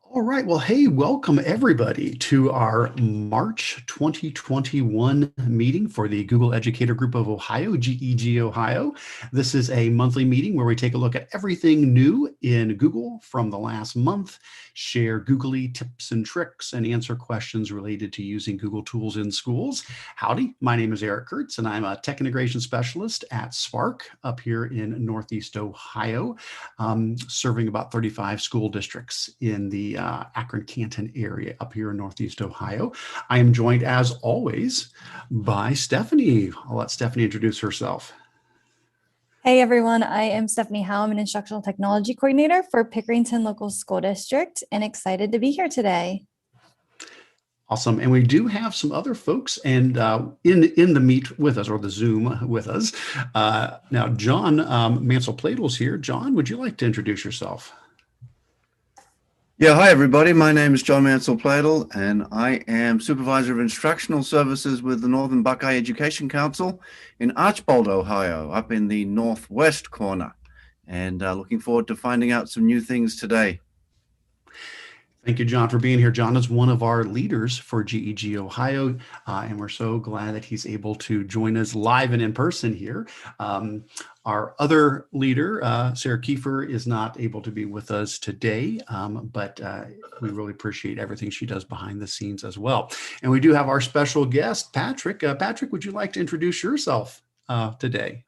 All right. Well, hey, welcome everybody to our March 2021 meeting for the Google Educator Group of Ohio, GEG Ohio. This is a monthly meeting where we take a look at everything new in Google from the last month, share Googly tips and tricks, and answer questions related to using Google tools in schools. Howdy, my name is Eric Curts, and I'm a tech integration specialist at Spark up here in Northeast Ohio, serving about 35 school districts in the Akron-Canton area up here in Northeast Ohio. I am joined, as always, by Stephanie. I'll let Stephanie introduce herself. Hey everyone, I am Stephanie Howell. I'm an Instructional Technology Coordinator for Pickerington Local School District and excited to be here today. Awesome. And we do have some other folks and in the meet with us, or the Zoom with us. Now, John Mansell-Pladel is here. John, would you like to introduce yourself? Yeah, hi everybody. My name is John Mansell-Pladel, and I am Supervisor of Instructional Services with the Northern Buckeye Education Council in Archbold, Ohio, up in the northwest corner. And looking forward to finding out some new things today. Thank you, John, for being here. John is one of our leaders for GEG Ohio, and we're so glad that he's able to join us live and in person here. Our other leader, Sarah Kiefer, is not able to be with us today, but we really appreciate everything she does behind the scenes as well. And we do have our special guest, Patrick. Patrick, would you like to introduce yourself today?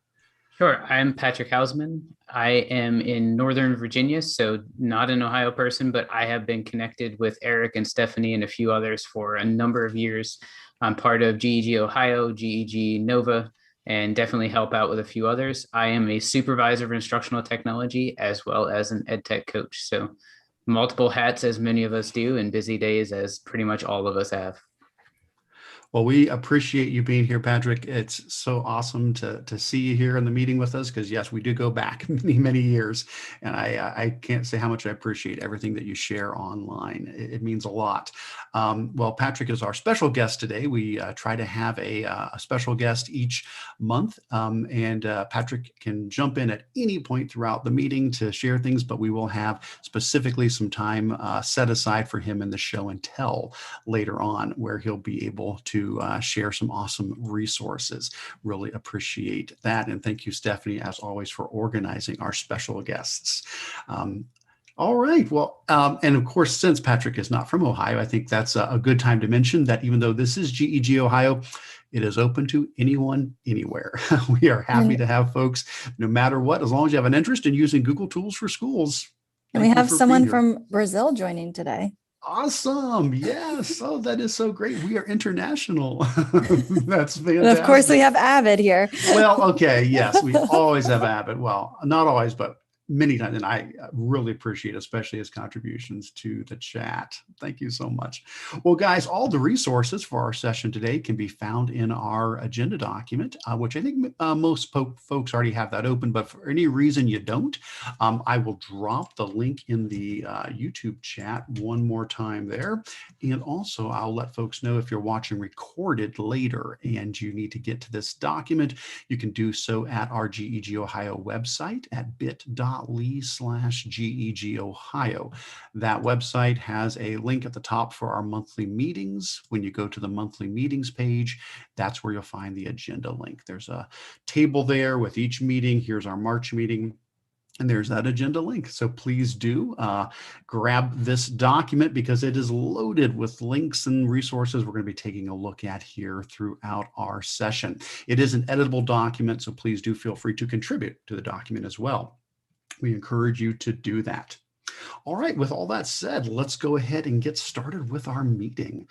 Sure. I'm Patrick Hausammann. I am in Northern Virginia, so not an Ohio person, but I have been connected with Eric and Stephanie and a few others for a number of years. I'm part of GEG Ohio, GEG Nova, and definitely help out with a few others. I am a supervisor of instructional technology as well as an ed tech coach. So multiple hats, as many of us do, and busy days as pretty much all of us have. Well, we appreciate you being here, Patrick. It's so awesome to see you here in the meeting with us because, yes, we do go back many years. And I can't say how much I appreciate everything that you share online. It means a lot. Well, Patrick is our special guest today. We try to have a special guest each month. And Patrick can jump in at any point throughout the meeting to share things, but we will have specifically some time set aside for him in the show and tell later on where he'll be able to share some awesome resources. Really appreciate that. And thank you, Stephanie, as always, for organizing our special guests. All right. Well, and of course, since Patrick is not from Ohio, I think that's a good time to mention that even though this is GEG Ohio, it is open to anyone, anywhere. We are happy to have folks, no matter what, as long as you have an interest in using Google tools for schools. And we have someone from Brazil joining today. Awesome. Yes. Oh, that is so great. We are international. That's fantastic. And of course, we have Avid here. Well, okay. Yes, we always have Avid. Well, not always, but many times. And I really appreciate, especially his contributions to the chat. Thank you so much. Well, guys, all the resources for our session today can be found in our agenda document, which I think most folks already have that open, but for any reason you don't, I will drop the link in the YouTube chat one more time there. And also I'll let folks know if you're watching recorded later and you need to get to this document, you can do so at our GEG Ohio website at bit.ly/GEG Ohio. That website has a link at the top for our monthly meetings. When you go to the monthly meetings page, that's where you'll find the agenda link. There's a table there with each meeting. Here's our March meeting. And there's that agenda link. So please do grab this document because it is loaded with links and resources we're going to be taking a look at here throughout our session. It is an editable document, so please do feel free to contribute to the document as well. We encourage you to do that. All right, with all that said, let's go ahead and get started with our meeting.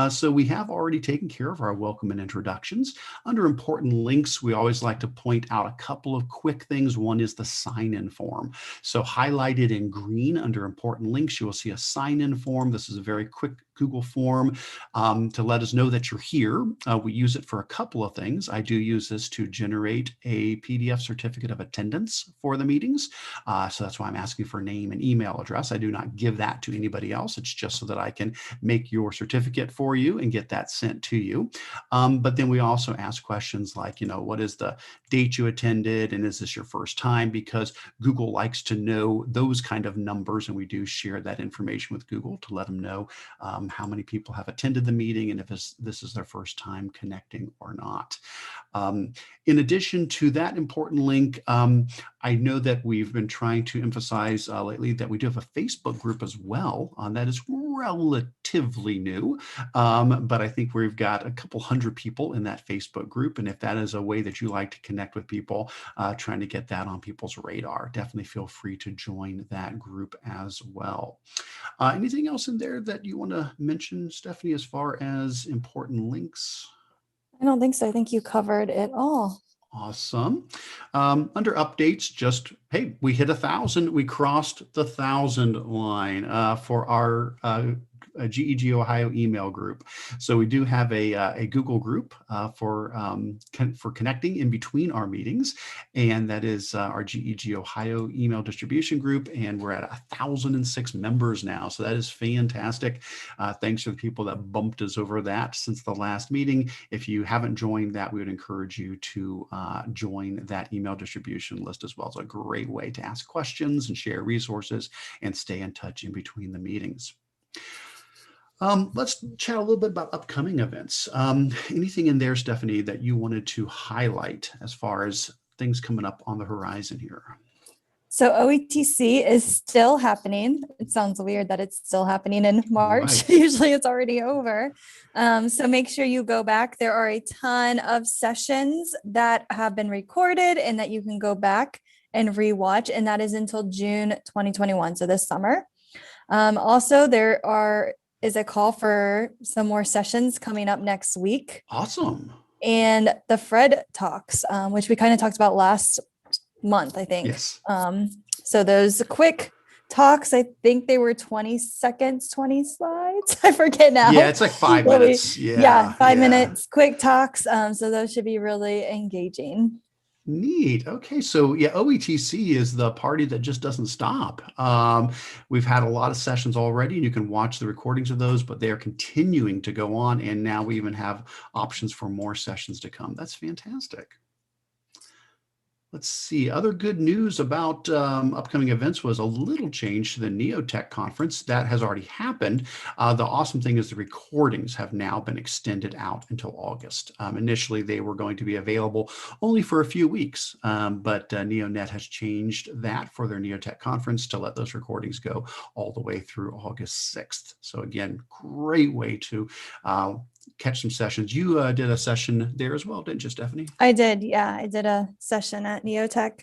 So we have already taken care of our welcome and introductions. Under important links, we always like to point out a couple of quick things. One is the sign-in form. So highlighted in green under important links, you will see a sign-in form. This is a very quick Google form to let us know that you're here. We use it for a couple of things. I do use this to generate a PDF certificate of attendance for the meetings. So that's why I'm asking for name and email address. address. I do not give that to anybody else. It's just so that I can make your certificate for you and get that sent to you. But then we also ask questions like, what is the date you attended, and is this your first time? Because Google likes to know those kind of numbers, and we do share that information with Google to let them know how many people have attended the meeting and if this is their first time connecting or not. In addition to that important link, I know that we've been trying to emphasize lately that we do have a Facebook group as well. That is relatively new, but I think we've got a couple hundred people in that Facebook group. And if that is a way that you like to connect with people, trying to get that on people's radar, definitely feel free to join that group as well. Anything else in there that you want to mention, Stephanie, as far as important links? I don't think so. I think you covered it all. Awesome. Under updates, just, hey, we hit 1,000. We crossed the 1,000 line for our GEG Ohio email group. So we do have a Google group for connecting in between our meetings, and that is our GEG Ohio email distribution group, and we're at 1,006 members now. So that is fantastic. Thanks to the people that bumped us over that since the last meeting. If you haven't joined that, we would encourage you to join that email distribution list as well. It's a great way to ask questions and share resources and stay in touch in between the meetings. Let's chat a little bit about upcoming events. Anything in there, Stephanie, that you wanted to highlight as far as things coming up on the horizon here? So OETC is still happening. It sounds weird that it's still happening in March. Right. Usually it's already over. So make sure you go back. There are a ton of sessions that have been recorded and that you can go back and rewatch. And that is until June 2021. So this summer. Also, there is a call for some more sessions coming up next week. Awesome. And the Threadit talks, which we kind of talked about last month, I think. Yes. So those quick talks, I think they were 20 seconds, 20 slides. I forget now. Yeah, it's like 5 minutes. Yeah, 5 minutes, quick talks. So those should be really engaging. Neat. Okay. So yeah, OETC is the party that just doesn't stop. We've had a lot of sessions already, and you can watch the recordings of those, but they are continuing to go on. And now we even have options for more sessions to come. That's fantastic. Let's see. Other good news about upcoming events was a little change to the NeoTech conference. That has already happened. The awesome thing is the recordings have now been extended out until August. Initially, they were going to be available only for a few weeks, but NeoNet has changed that for their NeoTech conference to let those recordings go all the way through August 6th. So again, great way to catch some sessions. You did a session there as well, didn't you, Stephanie? I did. Yeah, I did a session at NeoTech.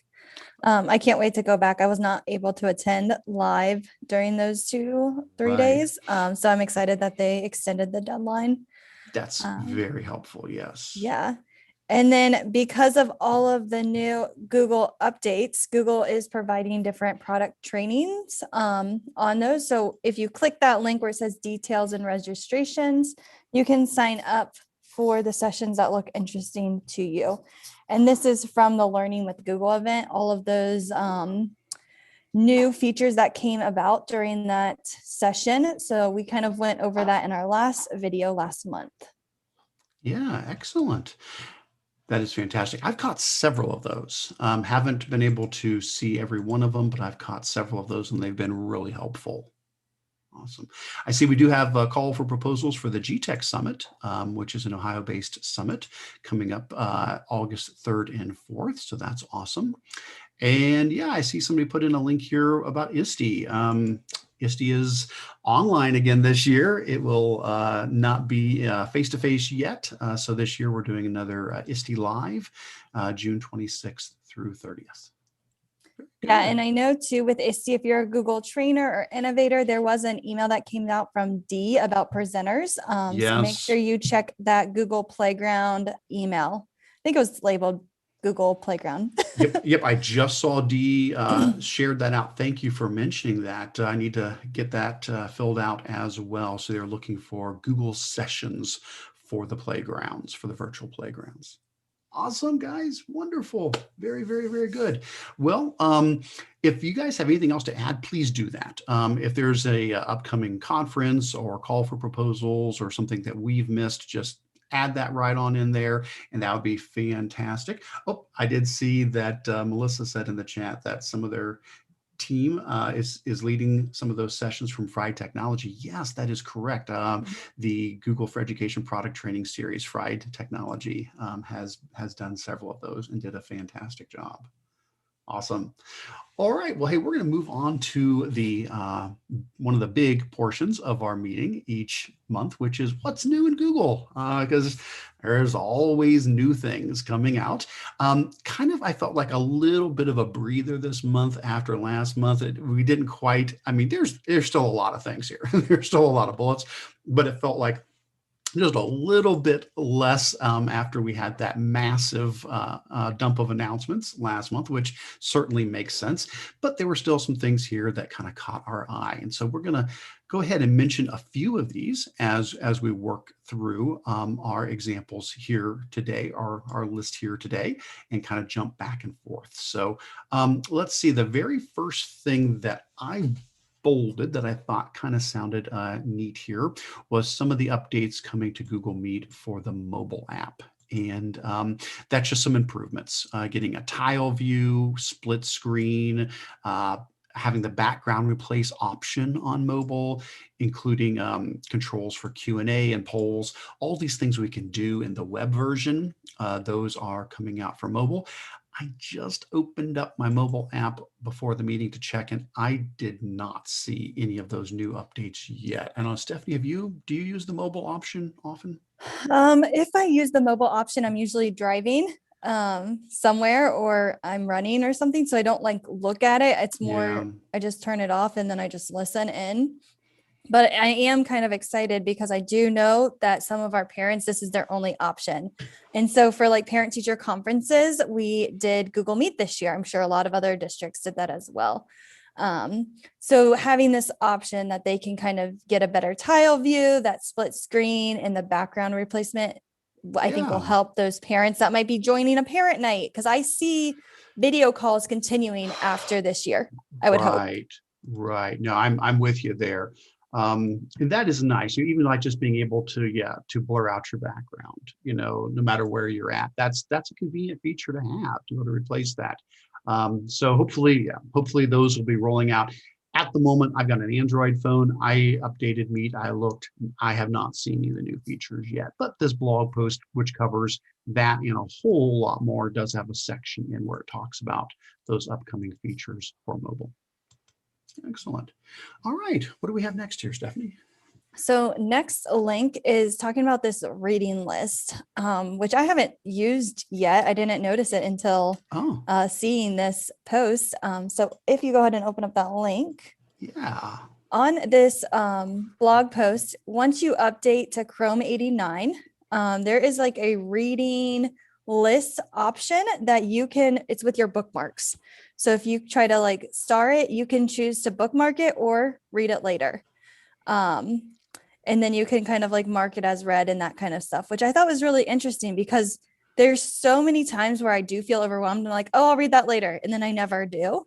I can't wait to go back. I was not able to attend live during those 2-3 Right. days. So I'm excited that they extended the deadline. That's very helpful. Yes. Yeah. And then because of all of the new Google updates, Google is providing different product trainings on those. So if you click that link where it says details and registrations, you can sign up for the sessions that look interesting to you. And this is from the Learning with Google event, all of those new features that came about during that session. So we kind of went over that in our last video last month. Yeah, excellent. That is fantastic. I've caught several of those. Haven't been able to see every one of them, but I've caught several of those and they've been really helpful. Awesome. I see we do have a call for proposals for the GTech Summit, which is an Ohio-based summit coming up August 3rd and 4th. So that's awesome. And yeah, I see somebody put in a link here about ISTE. ISTE is online again this year. It will not be face-to-face yet. So this year we're doing another ISTE Live, June 26th through 30th. Yeah, and I know too with ISTE, if you're a Google trainer or innovator, there was an email that came out from Dee about presenters. So make sure you check that Google Playground email. I think it was labeled Google Playground. Yep. I just saw Dee shared that out. Thank you for mentioning that. I need to get that filled out as well. So they're looking for Google sessions for the playgrounds, for the virtual playgrounds. Awesome, guys. Wonderful. Very, very, very good. Well, if you guys have anything else to add, please do that. If there's a upcoming conference or call for proposals or something that we've missed, just add that right on in there, and that would be fantastic. Oh, I did see that Melissa said in the chat that some of their team is leading some of those sessions from Fried Technology. Yes, that is correct. The Google for Education product training series, Fried Technology, has done several of those and did a fantastic job. Awesome. All right. Well, hey, we're going to move on to the one of the big portions of our meeting each month, which is what's new in Google, because there's always new things coming out. Kind of, I felt like a little bit of a breather this month after last month. We didn't quite. I mean, there's still a lot of things here. There's still a lot of bullets, but it felt like just a little bit less after we had that massive dump of announcements last month, which certainly makes sense. But there were still some things here that kind of caught our eye. And so we're going to go ahead and mention a few of these as we work through our examples here today, our list here today, and kind of jump back and forth. So let's see, the very first thing that I bolded that I thought kind of sounded neat here was some of the updates coming to Google Meet for the mobile app. And that's just some improvements, getting a tile view, split screen, having the background replace option on mobile, including controls for Q&A and polls, all these things we can do in the web version. Those are coming out for mobile. I just opened up my mobile app before the meeting to check, and I did not see any of those new updates yet. And Stephanie, do you use the mobile option often? If I use the mobile option, I'm usually driving somewhere or I'm running or something. So I don't like look at it. It's more, I just turn it off and then I just listen in. But I am kind of excited because I do know that some of our parents, this is their only option. And so for like parent teacher conferences, we did Google Meet this year. I'm sure a lot of other districts did that as well. So having this option that they can kind of get a better tile view, that split screen and the background replacement, I think will help those parents that might be joining a parent night. Because I see video calls continuing after this year, I would hope. Right. No, I'm with you there. And that is nice. You even like just being able to blur out your background, no matter where you're at. That's a convenient feature to have to be able to replace that. So hopefully those will be rolling out. At the moment, I've got an Android phone. I updated Meet. I looked. I have not seen any of the new features yet. But this blog post, which covers that and a whole lot more, does have a section in where it talks about those upcoming features for mobile. Excellent. All right. What do we have next here, Stephanie? So next link is talking about this reading list, which I haven't used yet. I didn't notice it until seeing this post. So if you go ahead and open up that link. Yeah. On this blog post, once you update to Chrome 89, there is like a reading list option that it's with your bookmarks. So if you try to like star it, you can choose to bookmark it or read it later. And then you can kind of like mark it as read and that kind of stuff, which I thought was really interesting because there's so many times where I do feel overwhelmed. I'm like, oh, I'll read that later. And then I never do.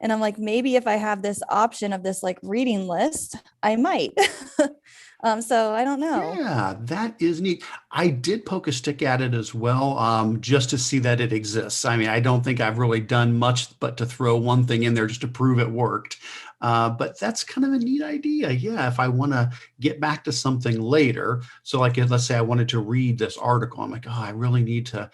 And I'm like, maybe if I have this option of this like reading list, I might. So I don't know. Yeah, that is neat. I did poke a stick at it as well, just to see that it exists. I mean, I don't think I've really done much but to throw one thing in there just to prove it worked. But that's kind of a neat idea. Yeah, if I want to get back to something later. So like, let's say I wanted to read this article. I'm like, oh, I really need to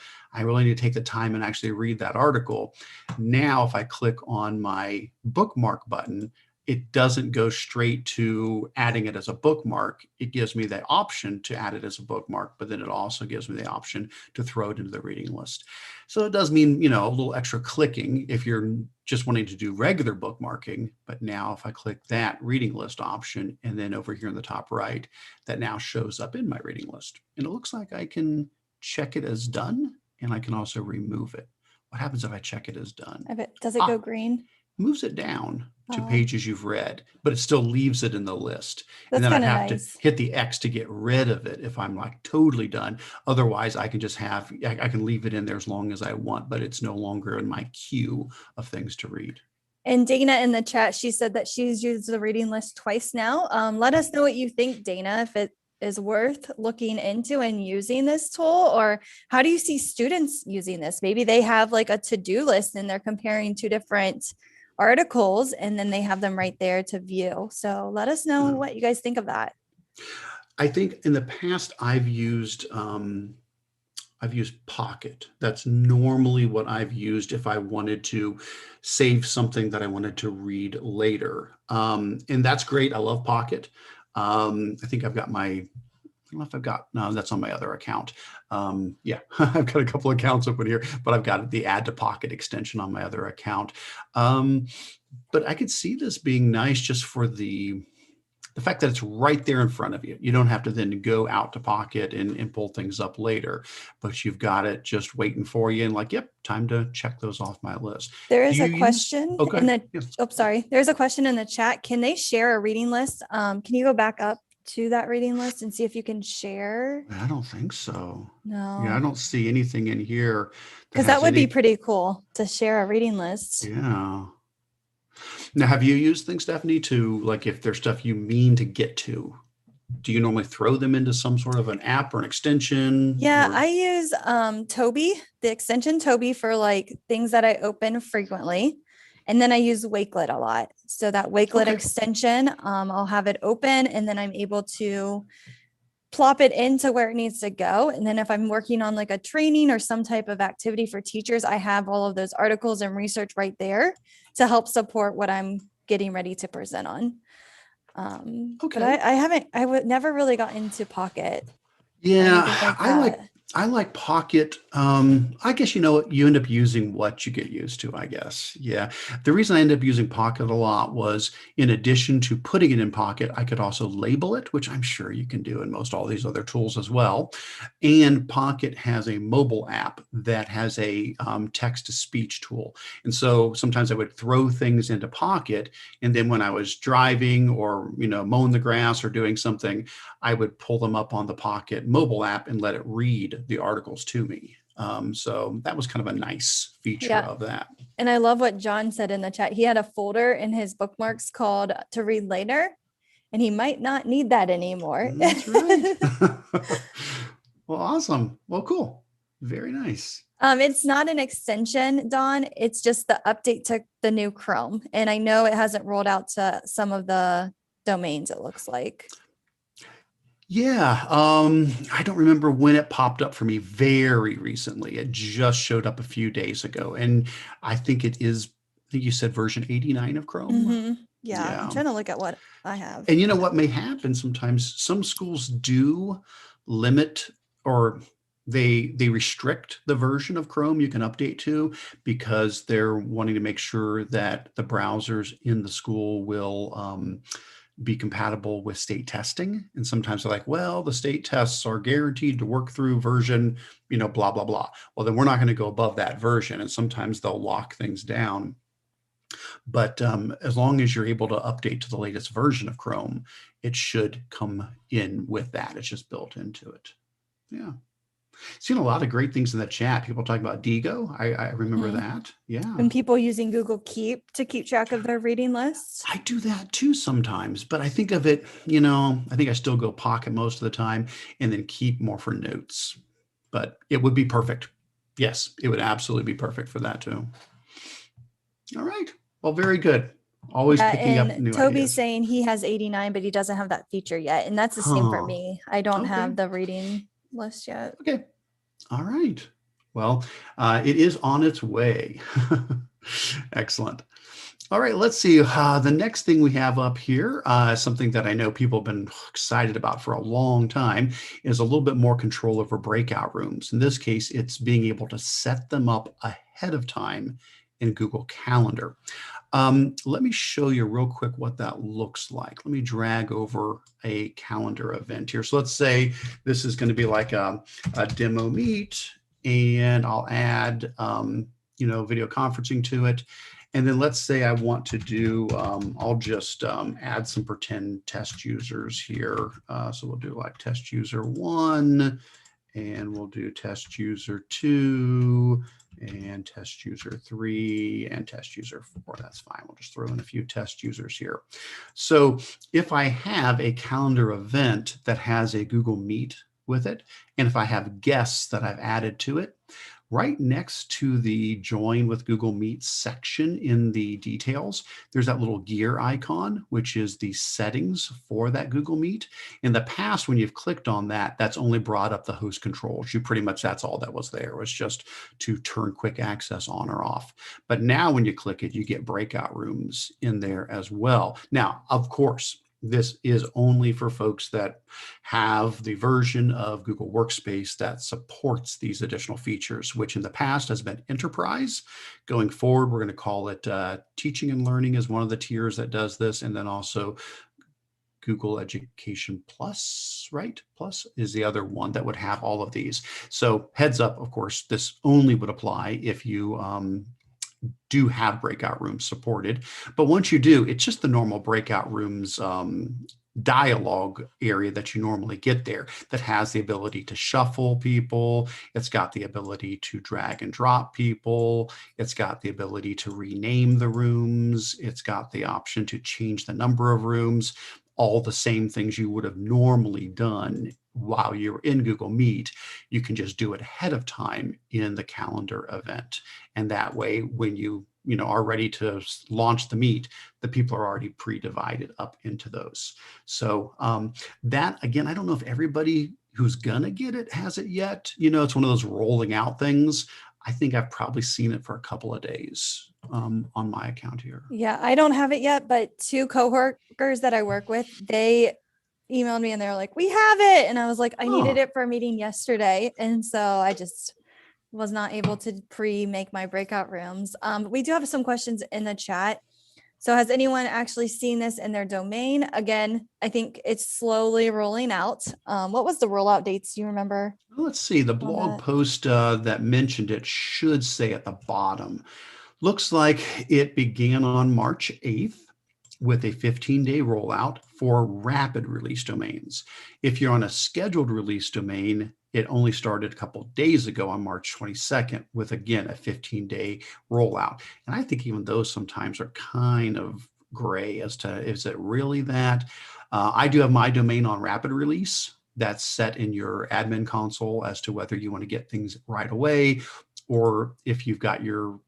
take the time and actually read that article. Now, if I click on my bookmark button, it doesn't go straight to adding it as a bookmark. It gives me the option to add it as a bookmark, but then it also gives me the option to throw it into the reading list. So it does mean, a little extra clicking if you're just wanting to do regular bookmarking. But now if I click that reading list option, and then over here in the top right, that now shows up in my reading list. And it looks like I can check it as done, and I can also remove it. What happens if I check it as done? Does it go green? moves it down to Oh. pages you've read, but it still leaves it in the list. And That's then I kind of have nice. to hit the X to get rid of it if I'm like totally done. Otherwise, I can just have, I can leave it in there as long as I want, but it's no longer in my queue of things to read. And Dana in the chat, she said that she's used the reading list twice now. Let us know what you think, Dana, if it is worth looking into and using this tool, or how do you see students using this? Maybe they have like a to-do list and they're comparing two different articles and then they have them right there to view. So let us know what you guys think of that. I think in the past I've used Pocket. That's normally what I've used if I wanted to save something that I wanted to read later. And that's great. I love Pocket. I think I've got I don't know if I've got, no, that's on my other account. Yeah, I've got a couple accounts open here, but I've got the Add to Pocket extension on my other account. But I could see this being nice just for the fact that it's right there in front of you. You don't have to then go out to Pocket and pull things up later, but you've got it just waiting for you and like, yep, time to check those off my list. There is a question in the, Yes. oh, sorry. There's a question in the chat. Can they share a reading list? Can you go back up to that reading list and see if you can share? I don't think so. No. Yeah, I don't see anything in here. Because that would be pretty cool to share a reading list. Yeah. Now, have you used things, Stephanie, to like if there's stuff you mean to get to, do you normally throw them into some sort of an app or an extension? Yeah, or... I use Toby, the extension Toby for like things that I open frequently. And then I use Wakelet a lot. So that Wakelet extension, I'll have it open and then I'm able to plop it into where it needs to go. And then if I'm working on like a training or some type of activity for teachers, I have all of those articles and research right there to help support what I'm getting ready to present on. But I would never really got into Pocket. Yeah, Like I like Pocket. I guess, you know, you end up using what you get used to, I guess. Yeah. The reason I ended up using Pocket a lot was in addition to putting it in Pocket, I could also label it, which I'm sure you can do in most all these other tools as well. And Pocket has a mobile app that has a text-to-speech tool. And so sometimes I would throw things into Pocket. And then when I was driving or, you know, mowing the grass or doing something, I would pull them up on the Pocket mobile app and let it read the articles to me. So that was kind of a nice feature of that. And I love what John said in the chat. He had a folder in his bookmarks called To Read Later, and he might not need that anymore. That's right. Well, awesome. Well, cool. Very nice. It's not an extension, Dawn. It's just the update to the new Chrome. And I know it hasn't rolled out to some of the domains, it looks like. Yeah, I don't remember when it popped up for me very recently. It just showed up a few days ago. And I think it is, I think you said version 89 of Chrome. Mm-hmm. Yeah, I'm trying to look at what I have. And you know what may happen sometimes? Some schools do limit or they restrict the version of Chrome you can update to because they're wanting to make sure that the browsers in the school will be compatible with state testing. And sometimes they're like, well, the state tests are guaranteed to work through version, you know, blah, blah, blah. Well, then we're not going to go above that version. And sometimes they'll lock things down. But as long as you're able to update to the latest version of Chrome, it should come in with that. It's just built into it. Yeah. Seen a lot of great things in the chat. People talking about Digo. I remember that. Yeah. And people using Google Keep to keep track of their reading lists. I do that too sometimes, but I think of it, you know, I think I still go Pocket most of the time and then Keep more for notes, but it would be perfect. Yes, it would absolutely be perfect for that too. All right. Well, very good. Always picking up new Toby's ideas. saying he has 89, but he doesn't have that feature yet. And that's the same for me. I don't have the reading list yet. Okay. All right. Well, it is on its way. Excellent. All right, let's see. The next thing we have up here, something that I know people have been excited about for a long time, is a little bit more control over breakout rooms. In this case, it's being able to set them up ahead of time in Google Calendar. Let me show you real quick what that looks like. Let me drag over a calendar event here. So let's say this is going to be like a demo meet, and I'll add, you know, video conferencing to it. And then let's say I want to do, I'll just add some pretend test users here. So we'll do like test user 1, and we'll do test user 2, and test user 3, and test user 4. That's fine. We'll just throw in a few test users here. So if I have a calendar event that has a Google Meet with it, and if I have guests that I've added to it, right next to the Join with Google Meet section in the details, there's that little gear icon, which is the settings for that Google Meet. In the past, when you've clicked on that, that's only brought up the host controls. You pretty much, that's all that was there, was just to turn quick access on or off. But now when you click it, you get breakout rooms in there as well. Now, of course, this is only for folks that have the version of Google Workspace that supports these additional features, which in the past has been Enterprise. Going forward, we're going to call it Teaching and Learning is one of the tiers that does this, and then also Google Education Plus, right? Plus is the other one that would have all of these. So heads up, of course, this only would apply if you do have breakout rooms supported. But once you do, it's just the normal breakout rooms dialogue area that you normally get there that has the ability to shuffle people. It's got the ability to drag and drop people. It's got the ability to rename the rooms. It's got the option to change the number of rooms. All the same things you would have normally done while you're in Google Meet, you can just do it ahead of time in the calendar event. And that way, when you are ready to launch the Meet, the people are already pre-divided up into those. So that, again, I don't know if everybody who's gonna get it has it yet. It's one of those rolling out things. I think I've probably seen it for a couple of days on my account here. Yeah, I don't have it yet, but 2 coworkers that I work with, they emailed me and they're like, we have it. And I was like, I needed it for a meeting yesterday. And so I just was not able to make my breakout rooms. We do have some questions in the chat. So has anyone actually seen this in their domain? Again, I think it's slowly rolling out. What was the rollout dates? Do you remember? Let's see, the blog post that mentioned it should say at the bottom. Looks like it began on March 8th with a 15-day rollout for rapid release domains. If you're on a scheduled release domain, it only started a couple of days ago on March 22nd with, again, a 15-day rollout. And I think even those sometimes are kind of gray as to, is it really that? I do have my domain on rapid release. That's set in your admin console as to whether you want to get things right away, or if you've got your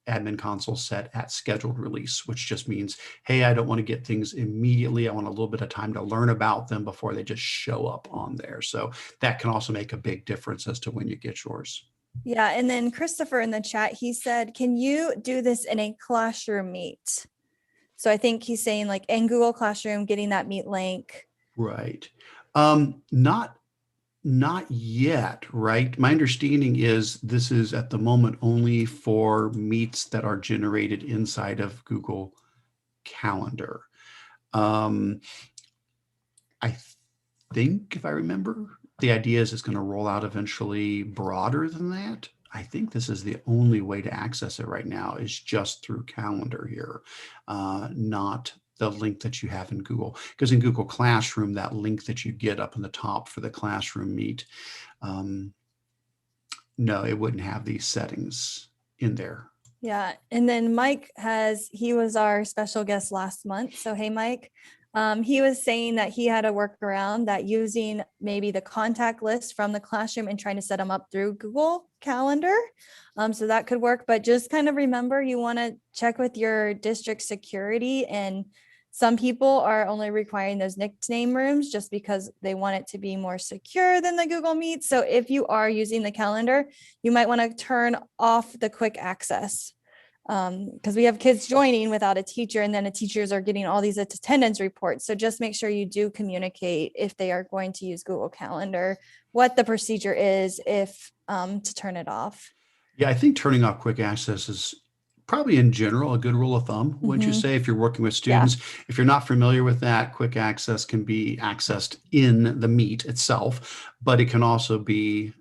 admin console set at scheduled release, which just means, hey, I don't want to get things immediately. I want a little bit of time to learn about them before they just show up on there. So that can also make a big difference as to when you get yours. Yeah. And then Christopher in the chat, he said, can you do this in a classroom meet? So I think he's saying like in Google Classroom, getting that meet link. Right. Not yet, right? My understanding is this is at the moment only for meets that are generated inside of Google Calendar. I think, if I remember, the idea is it's going to roll out eventually broader than that. I think this is the only way to access it right now is just through Calendar here, not the link that you have in Google, because in Google Classroom, that link that you get up in the top for the classroom meet, no, it wouldn't have these settings in there. Yeah. And then Mike he was our special guest last month. So, hey, Mike, he was saying that he had a workaround that using maybe the contact list from the classroom and trying to set them up through Google Calendar. So that could work, but just kind of remember, you want to check with your district security, and some people are only requiring those nickname rooms just because they want it to be more secure than the Google Meet. So if you are using the calendar, you might want to turn off the quick access, because we have kids joining without a teacher, and then the teachers are getting all these attendance reports. So just make sure you do communicate if they are going to use Google Calendar, what the procedure is if to turn it off. Yeah, I think turning off quick access is probably in general a good rule of thumb. Wouldn't you say, if you're working with students? Yeah. If you're not familiar with that, quick access can be accessed in the Meet itself, but it can also be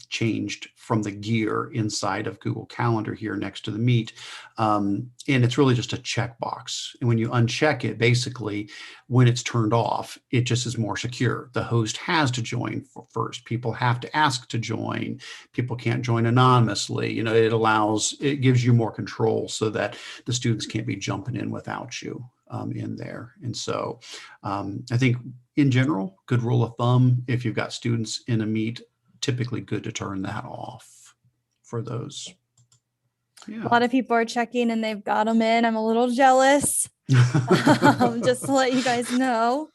changed from the gear inside of Google Calendar here next to the Meet. And it's really just a checkbox. And when you uncheck it, basically, when it's turned off, it just is more secure. The host has to join first. People have to ask to join. People can't join anonymously. You know, it gives you more control so that the students can't be jumping in without you in there. And so I think in general, good rule of thumb, if you've got students in a Meet, typically good to turn that off for those. Yeah. A lot of people are checking and they've got them in. I'm a little jealous. Just to let you guys know.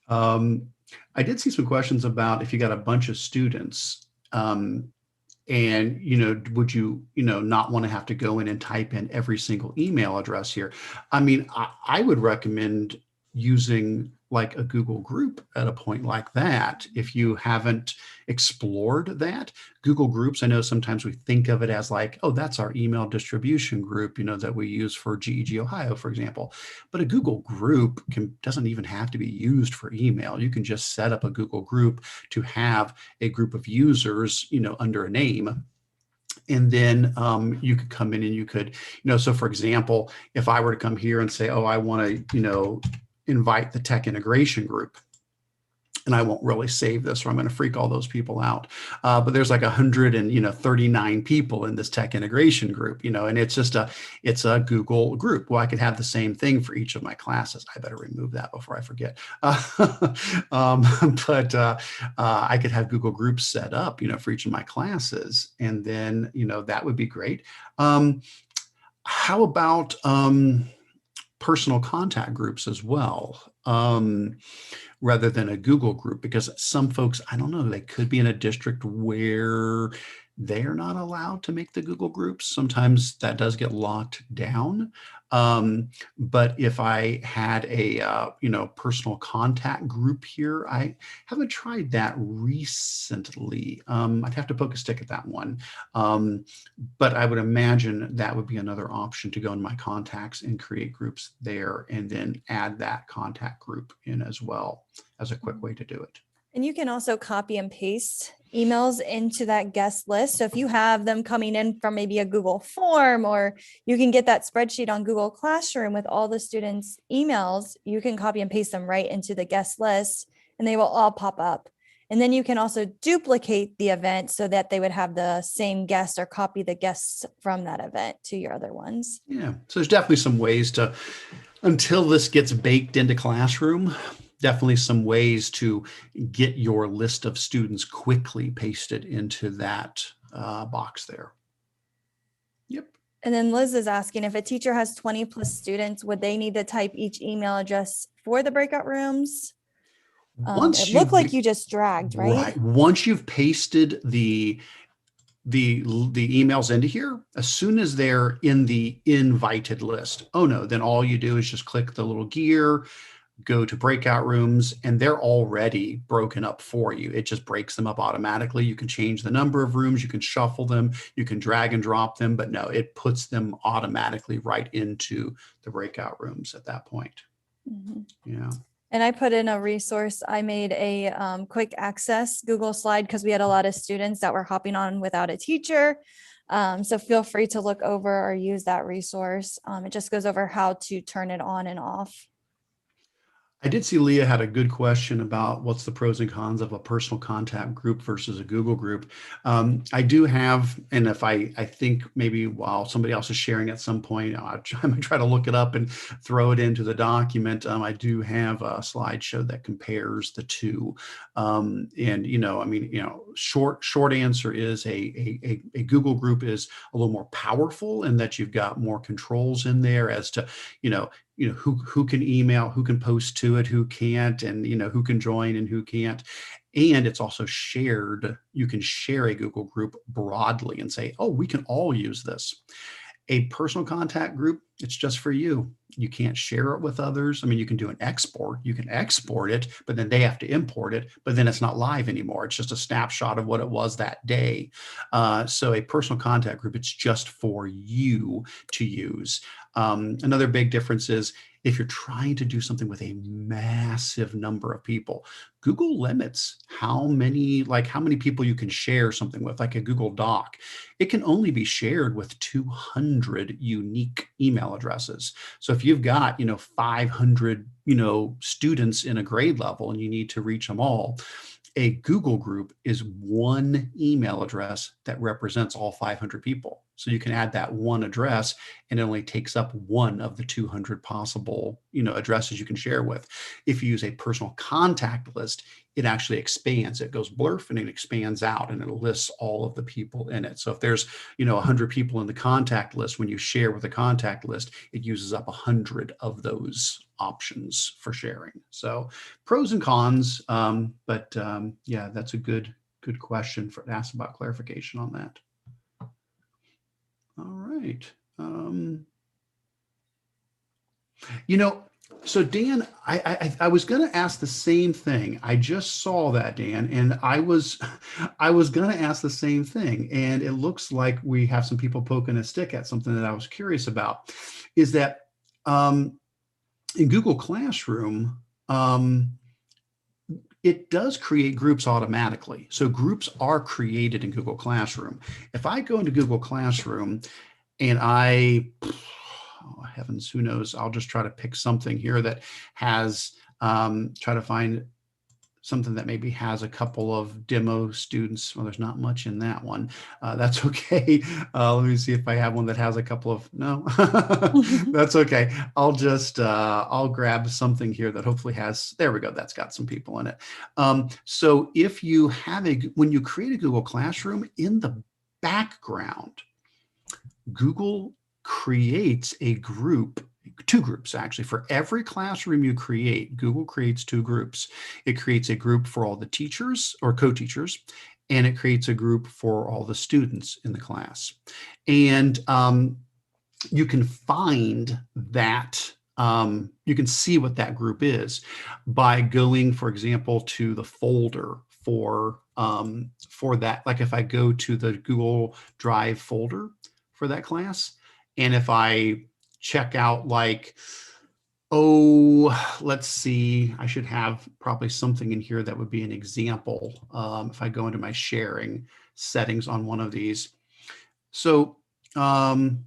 I did see some questions about if you got a bunch of students, and, you know, would you, not want to have to go in and type in every single email address here? I mean, I would recommend using like a Google group at a point like that. If you haven't explored that, Google Groups, I know sometimes we think of it as like, oh, that's our email distribution group, that we use for GEG Ohio, for example. But a Google group doesn't even have to be used for email. You can just set up a Google group to have a group of users, under a name. And then you could come in and you could, so for example, if I were to come here and say, oh, I want to, invite the tech integration group, and I won't really save this or I'm going to freak all those people out. But there's like 139 people in this tech integration group, and it's a Google group. Well, I could have the same thing for each of my classes. I better remove that before I forget. But I could have Google groups set up, for each of my classes. And then, that would be great. How about personal contact groups as well, rather than a Google group? Because some folks, I don't know, they could be in a district where they're not allowed to make the Google groups. Sometimes that does get locked down. But if I had a, personal contact group here, I haven't tried that recently. I'd have to poke a stick at that one. But I would imagine that would be another option to go in my contacts and create groups there and then add that contact group in as well as a quick way to do it. And you can also copy and paste emails into that guest list. So if you have them coming in from maybe a Google form, or you can get that spreadsheet on Google Classroom with all the students' emails, you can copy and paste them right into the guest list and they will all pop up. And then you can also duplicate the event so that they would have the same guest, or copy the guests from that event to your other ones. Yeah, so there's definitely some ways to, until this gets baked into Classroom, definitely some ways to get your list of students quickly pasted into that box there. Yep. And then Liz is asking, if a teacher has 20 plus students, would they need to type each email address for the breakout rooms? It looked like you just dragged, right? Right. Once you've pasted the emails into here, as soon as they're in the invited list, oh no, then all you do is just click the little gear, go to breakout rooms, and they're already broken up for you. It just breaks them up automatically. You can change the number of rooms, you can shuffle them, you can drag and drop them, but no, it puts them automatically right into the breakout rooms at that point. Mm-hmm. Yeah. And I put in a resource. I made a quick access Google slide because we had a lot of students that were hopping on without a teacher. So feel free to look over or use that resource. It just goes over how to turn it on and off. I did see Leah had a good question about what's the pros and cons of a personal contact group versus a Google group. I do have, and if I think maybe while somebody else is sharing at some point, I'm going to try to look it up and throw it into the document. I do have a slideshow that compares the two. Short answer is a Google group is a little more powerful in that you've got more controls in there as to, who can email, who can post to it, who can't, and who can join and who can't. And it's also shared. You can share a Google group broadly and say, oh, we can all use this. A personal contact group, it's just for you. You can't share it with others. I mean, you can do an export. You can export it, but then they have to import it, but then it's not live anymore. It's just a snapshot of what it was that day. So a personal contact group, it's just for you to use. Another big difference is If you're trying to do something with a massive number of people, Google limits how many people you can share something with, like a Google Doc. It can only be shared with 200 unique email addresses. So if you've got, 500, students in a grade level and you need to reach them all, a Google group is one email address that represents all 500 people. So you can add that one address and it only takes up one of the 200 possible, addresses you can share with. If you use a personal contact list, it actually expands. It goes blurf and it expands out and it lists all of the people in it. So if there's, 100 people in the contact list, when you share with a contact list, it uses up 100 of those options for sharing. So pros and cons, but yeah, that's a good question to ask about clarification on that. All right. So Dan, I was going to ask the same thing. I just saw that, Dan, and I was going to ask the same thing. And it looks like we have some people poking a stick at something that I was curious about. Is that in Google Classroom, it does create groups automatically. So groups are created in Google Classroom. If I go into Google Classroom and oh heavens, who knows, I'll just try to pick something here that has, try to find something that maybe has a couple of demo students. Well, there's not much in that one. That's okay. Let me see if I have one that has a couple of, no, that's okay. I'll just, I'll grab something here that hopefully has, there we go. That's got some people in it. So if you have when you create a Google Classroom, in the background, Google creates a group, two groups actually. For every classroom you create, Google creates two groups. It creates a group for all the teachers or co-teachers, and it creates a group for all the students in the class. And you can find that, you can see what that group is by going, for example, to the folder for that. Like if I go to the Google Drive folder for that class, and if I check out like, oh, let's see, I should have probably something in here that would be an example. If I go into my sharing settings on one of these. So, oh,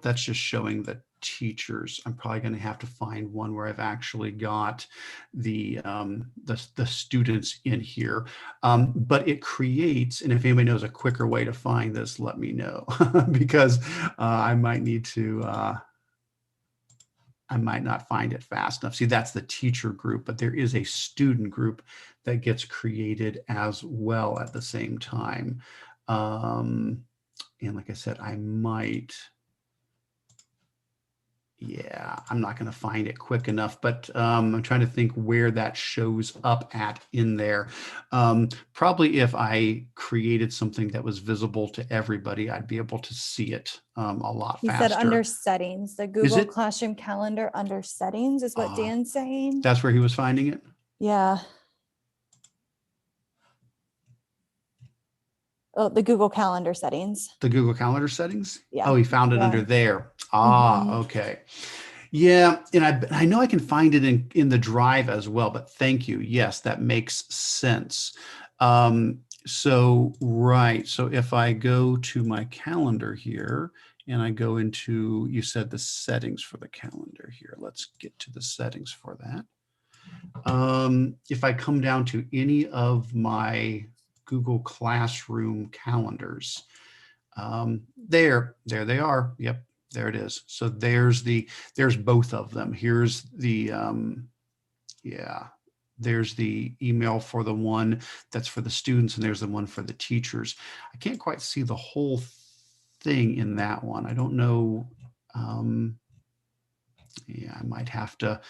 that's just showing the teachers. I'm probably going to have to find one where I've actually got the students in here. But it creates, and if anybody knows a quicker way to find this, let me know, because I might need to, I might not find it fast enough. See, that's the teacher group, but there is a student group that gets created as well at the same time. And like I said, I might, yeah, I'm not going to find it quick enough, but I'm trying to think where that shows up at in there. Probably if I created something that was visible to everybody, I'd be able to see it a lot faster. You said under settings, the Google Classroom calendar under settings is what Dan's saying. That's where he was finding it? Yeah. Oh, the Google Calendar settings. The Google Calendar settings? Yeah. Oh, he found it under there. Okay. Yeah, and I know I can find it in the Drive as well, but thank you. Yes, that makes sense. So, right. So if I go to my calendar here and I go into, you said the settings for the calendar here. Let's get to the settings for that. If I come down to any of my Google Classroom calendars, there they are. Yep. There it is. So there's both of them. Here's the, yeah, there's the email for the one that's for the students, and there's the one for the teachers. I can't quite see the whole thing in that one. I don't know. Yeah, I might have to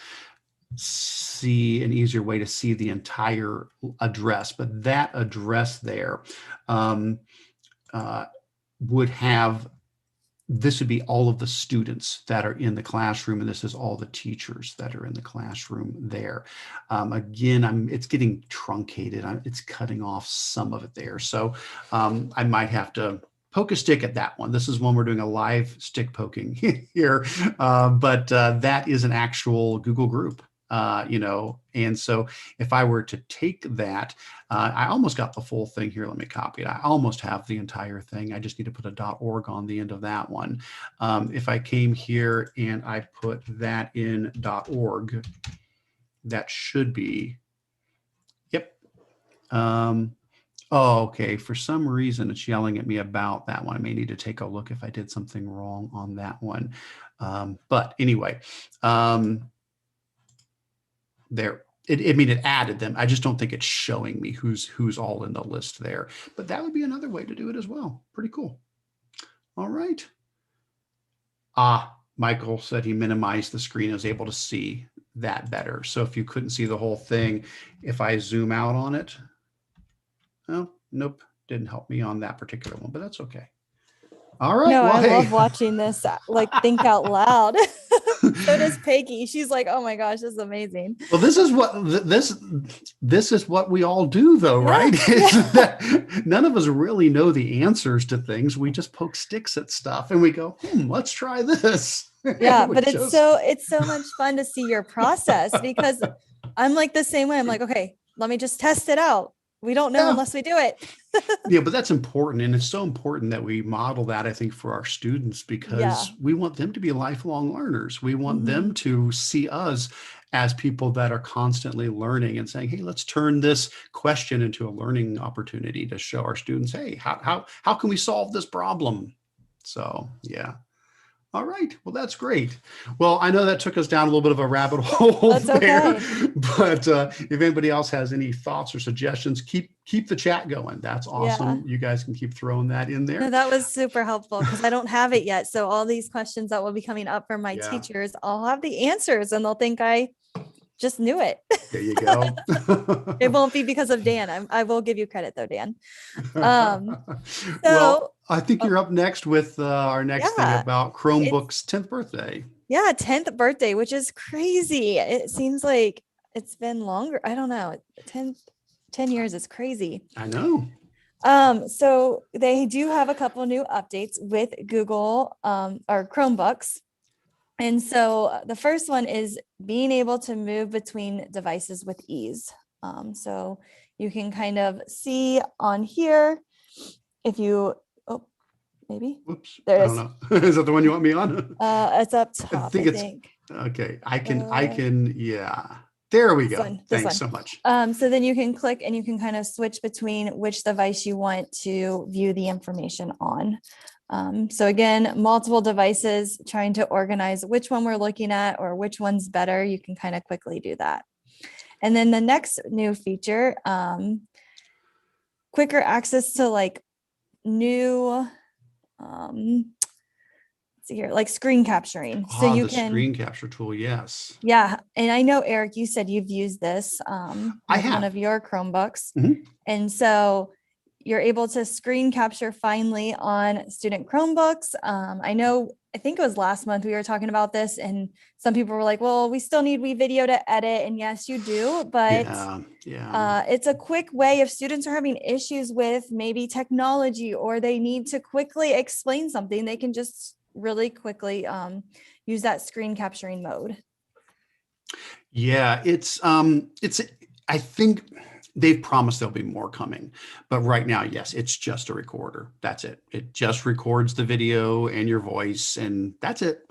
see an easier way to see the entire address, but that address there would have, this would be all of the students that are in the classroom, and this is all the teachers that are in the classroom there. Again, it's getting truncated. It's cutting off some of it there. So I might have to poke a stick at that one. This is one we're doing a live stick poking here, but that is an actual Google group. And so if I were to take that, I almost got the full thing here. Let me copy it. I almost have the entire thing. I just need to put a .org on the end of that one. If I came here and I put that in .org, that should be, yep. Oh, okay. For some reason, it's yelling at me about that one. I may need to take a look if I did something wrong on that one. But anyway, there, it added them. I just don't think it's showing me who's all in the list there. But that would be another way to do it as well. Pretty cool. All right. Michael said he minimized the screen and was able to see that better. So if you couldn't see the whole thing, if I zoom out on it, oh, nope, didn't help me on that particular one, but that's okay. All right. No, well, I hey. love watching this, like think out loud. So does Peggy. She's like, oh my gosh, this is amazing. Well, this is what this is what we all do, though, right? That none of us really know the answers to things. We just poke sticks at stuff, and we go, let's try this. Yeah, but it's so much fun to see your process, because I'm like the same way. I'm like, okay, let me just test it out. We don't know unless we do it. Yeah, but that's important. And it's so important that we model that, I think, for our students, because we want them to be lifelong learners. We want them to see us as people that are constantly learning and saying, hey, let's turn this question into a learning opportunity to show our students, hey, how can we solve this problem? So, yeah. All right. Well, that's great. Well, I know that took us down a little bit of a rabbit hole That's there, okay. but if anybody else has any thoughts or suggestions, keep the chat going. That's awesome. You guys can keep throwing that in there. No, that was super helpful, because I don't have it yet. So all these questions that will be coming up from my teachers, I'll have the answers, and they'll think I just knew it. There you go. It won't be because of Dan. I will give you credit though, Dan. Well, I think you're up next with our next thing about Chromebook's 10th birthday. Yeah, 10th birthday, which is crazy. It seems like it's been longer. I don't know. 10 years is crazy. I know. So they do have a couple new updates with Google or Chromebooks. And so the first one is being able to move between devices with ease. So you can kind of see on here, if you, maybe. Whoops. There it I is. don't know. Is that the one you want me on? It's up top, I think. Okay. I can, yeah. There we go. Thanks so much. So then you can click and you can kind of switch between which device you want to view the information on. So again, multiple devices, trying to organize which one we're looking at or which one's better. You can kind of quickly do that. And then the next new feature, quicker access to like new, let's see here, like screen capturing. So you can screen capture tool. Yes. Yeah. And I know, Eric, you said you've used this with one of your Chromebooks. And so you're able to screen capture finally on student Chromebooks. I think it was last month we were talking about this, and some people were like, well, we still need WeVideo to edit. And yes, you do, but it's a quick way if students are having issues with maybe technology, or they need to quickly explain something, they can just really quickly use that screen capturing mode. Yeah, I think they've promised there'll be more coming, but right now, yes, it's just a recorder. That's it. It just records the video and your voice, and that's it.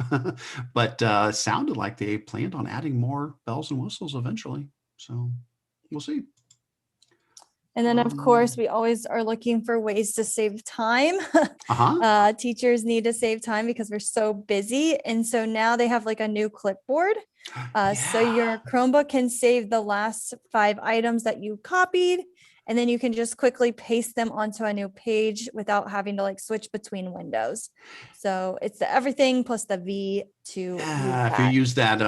But sounded like they planned on adding more bells and whistles eventually. So we'll see. And then, of course, we always are looking for ways to save time. Teachers need to save time because we're so busy. And so now they have like a new clipboard. So your Chromebook can save the last 5 items that you copied, and then you can just quickly paste them onto a new page without having to like switch between windows. So it's the everything plus the V to if you use that,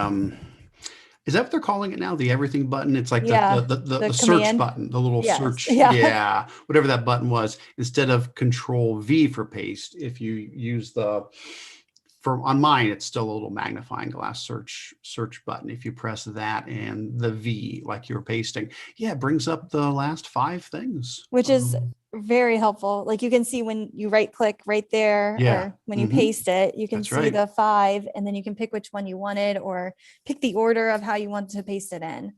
is that what they're calling it now? The everything button? It's like the search button, the little search. Yeah. Whatever that button was, instead of Control V for paste, if you use on mine, it's still a little magnifying glass search button. If you press that and the V, like you're pasting, it brings up the last 5 things. Which is very helpful. Like you can see when you right click right there, Yeah. or when you Mhm. paste it, you can That's see right. the 5, and then you can pick which one you wanted or pick the order of how you want to paste it in.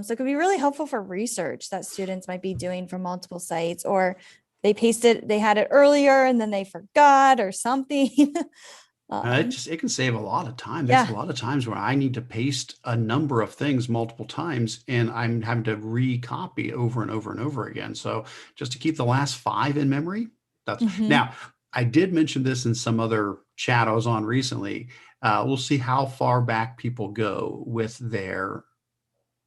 So it could be really helpful for research that students might be doing from multiple sites, or they had it earlier and then they forgot or something. It can save a lot of time. There's Yeah. a lot of times where I need to paste a number of things multiple times and I'm having to recopy over and over and over again. So just to keep the last 5 in memory, that's Mhm. now I did mention this in some other chat I was on recently. We'll see how far back people go with their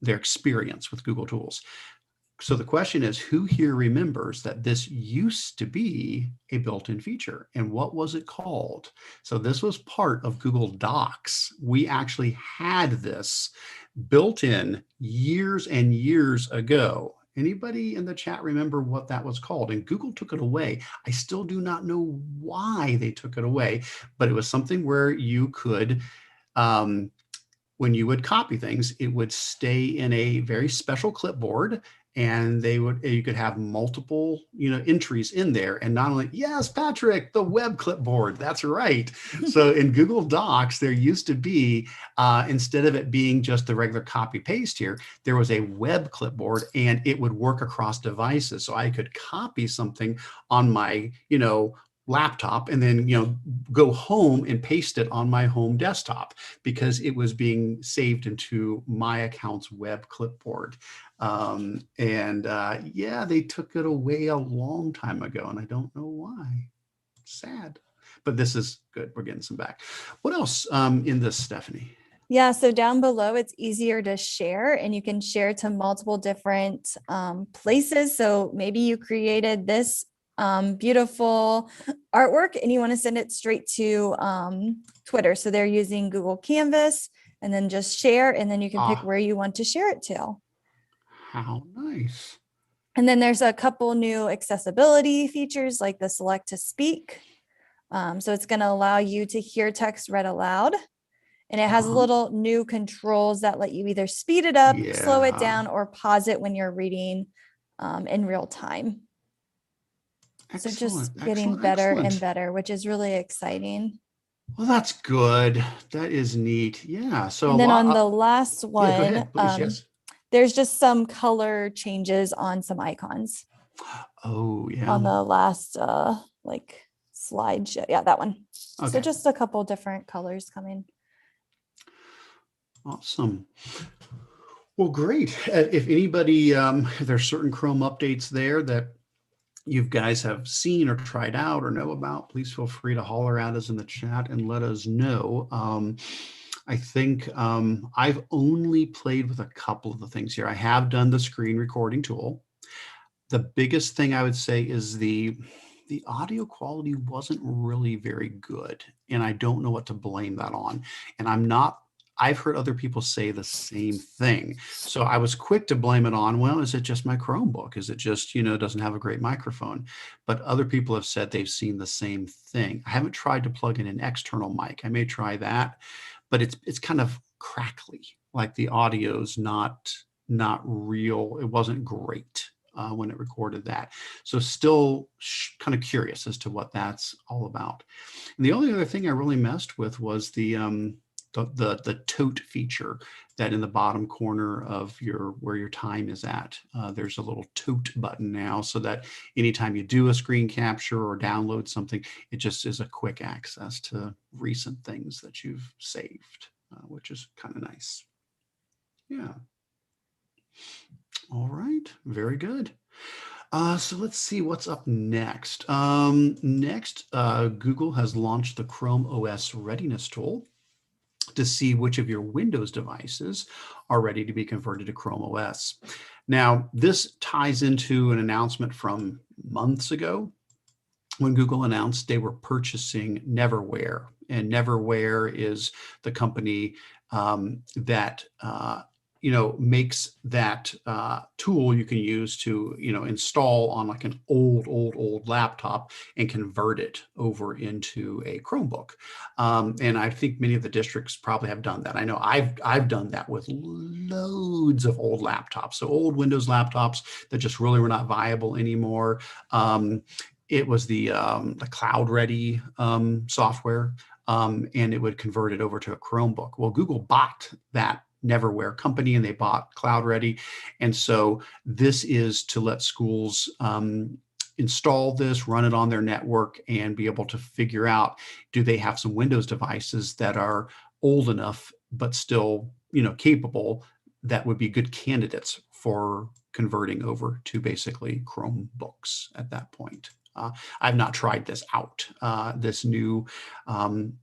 experience with Google Tools. So the question is, who here remembers that this used to be a built-in feature, and what was it called? So this was part of Google Docs. We actually had this built in years and years ago. Anybody in the chat remember what that was called? And Google took it away. I still do not know why they took it away, but it was something where you could, when you would copy things, it would stay in a very special clipboard, and you could have multiple, entries in there. And not only, yes, Patrick, the web clipboard, that's right. So in Google Docs, there used to be, instead of it being just the regular copy paste here, there was a web clipboard, and it would work across devices. So I could copy something on my, laptop, and then go home and paste it on my home desktop, because it was being saved into my account's web clipboard. Yeah, they took it away a long time ago, and I don't know why. Sad, but this is good. We're getting some back. What else in this, Stephanie? Yeah, so down below, it's easier to share, and you can share to multiple different places. So maybe you created this beautiful artwork and you want to send it straight to Twitter. So they're using Google Canvas, and then just share, and then you can pick where you want to share it to. How nice. And then there's a couple new accessibility features like the select to speak. So it's going to allow you to hear text read aloud. And it has little new controls that let you either speed it up, slow it down, or pause it when you're reading in real time. So just getting better and better, which is really exciting. Well, that's good. That is neat. Yeah. So and then on the last one, yeah, go ahead, please, yes. There's just some color changes on some icons. Oh, yeah. On the last like slideshow. Yeah, that one. Okay. So just a couple different colors coming. Awesome. Well, great. If anybody, if there's certain Chrome updates there that you guys have seen or tried out or know about, please feel free to holler at us in the chat and let us know. I think I've only played with a couple of the things here. I have done the screen recording tool. The biggest thing I would say is the audio quality wasn't really very good, and I don't know what to blame that on. And I've heard other people say the same thing. So I was quick to blame it on, well, is it just my Chromebook? Is it just, doesn't have a great microphone? But other people have said they've seen the same thing. I haven't tried to plug in an external mic. I may try that, but it's kind of crackly, like the audio's not real. It wasn't great when it recorded that. So still kind of curious as to what that's all about. And the only other thing I really messed with was the tote feature, that in the bottom corner of where your time is at, there's a little tote button now, so that anytime you do a screen capture or download something, it just is a quick access to recent things that you've saved, which is kind of nice. Yeah. All right, very good. So let's see what's up next. Next, Google has launched the ChromeOS Readiness Tool to see which of your Windows devices are ready to be converted to ChromeOS. Now, this ties into an announcement from months ago when Google announced they were purchasing Neverware. And Neverware is the company that makes that tool you can use to, install on like an old laptop and convert it over into a Chromebook. And I think many of the districts probably have done that. I know I've done that with loads of old laptops. So old Windows laptops that just really were not viable anymore. It was the Cloud Ready software, and it would convert it over to a Chromebook. Well, Google bought that Neverware company and they bought Cloud Ready. And so this is to let schools install this, run it on their network, and be able to figure out, do they have some Windows devices that are old enough but still, capable, that would be good candidates for converting over to basically Chromebooks at that point. I've not tried this out, this new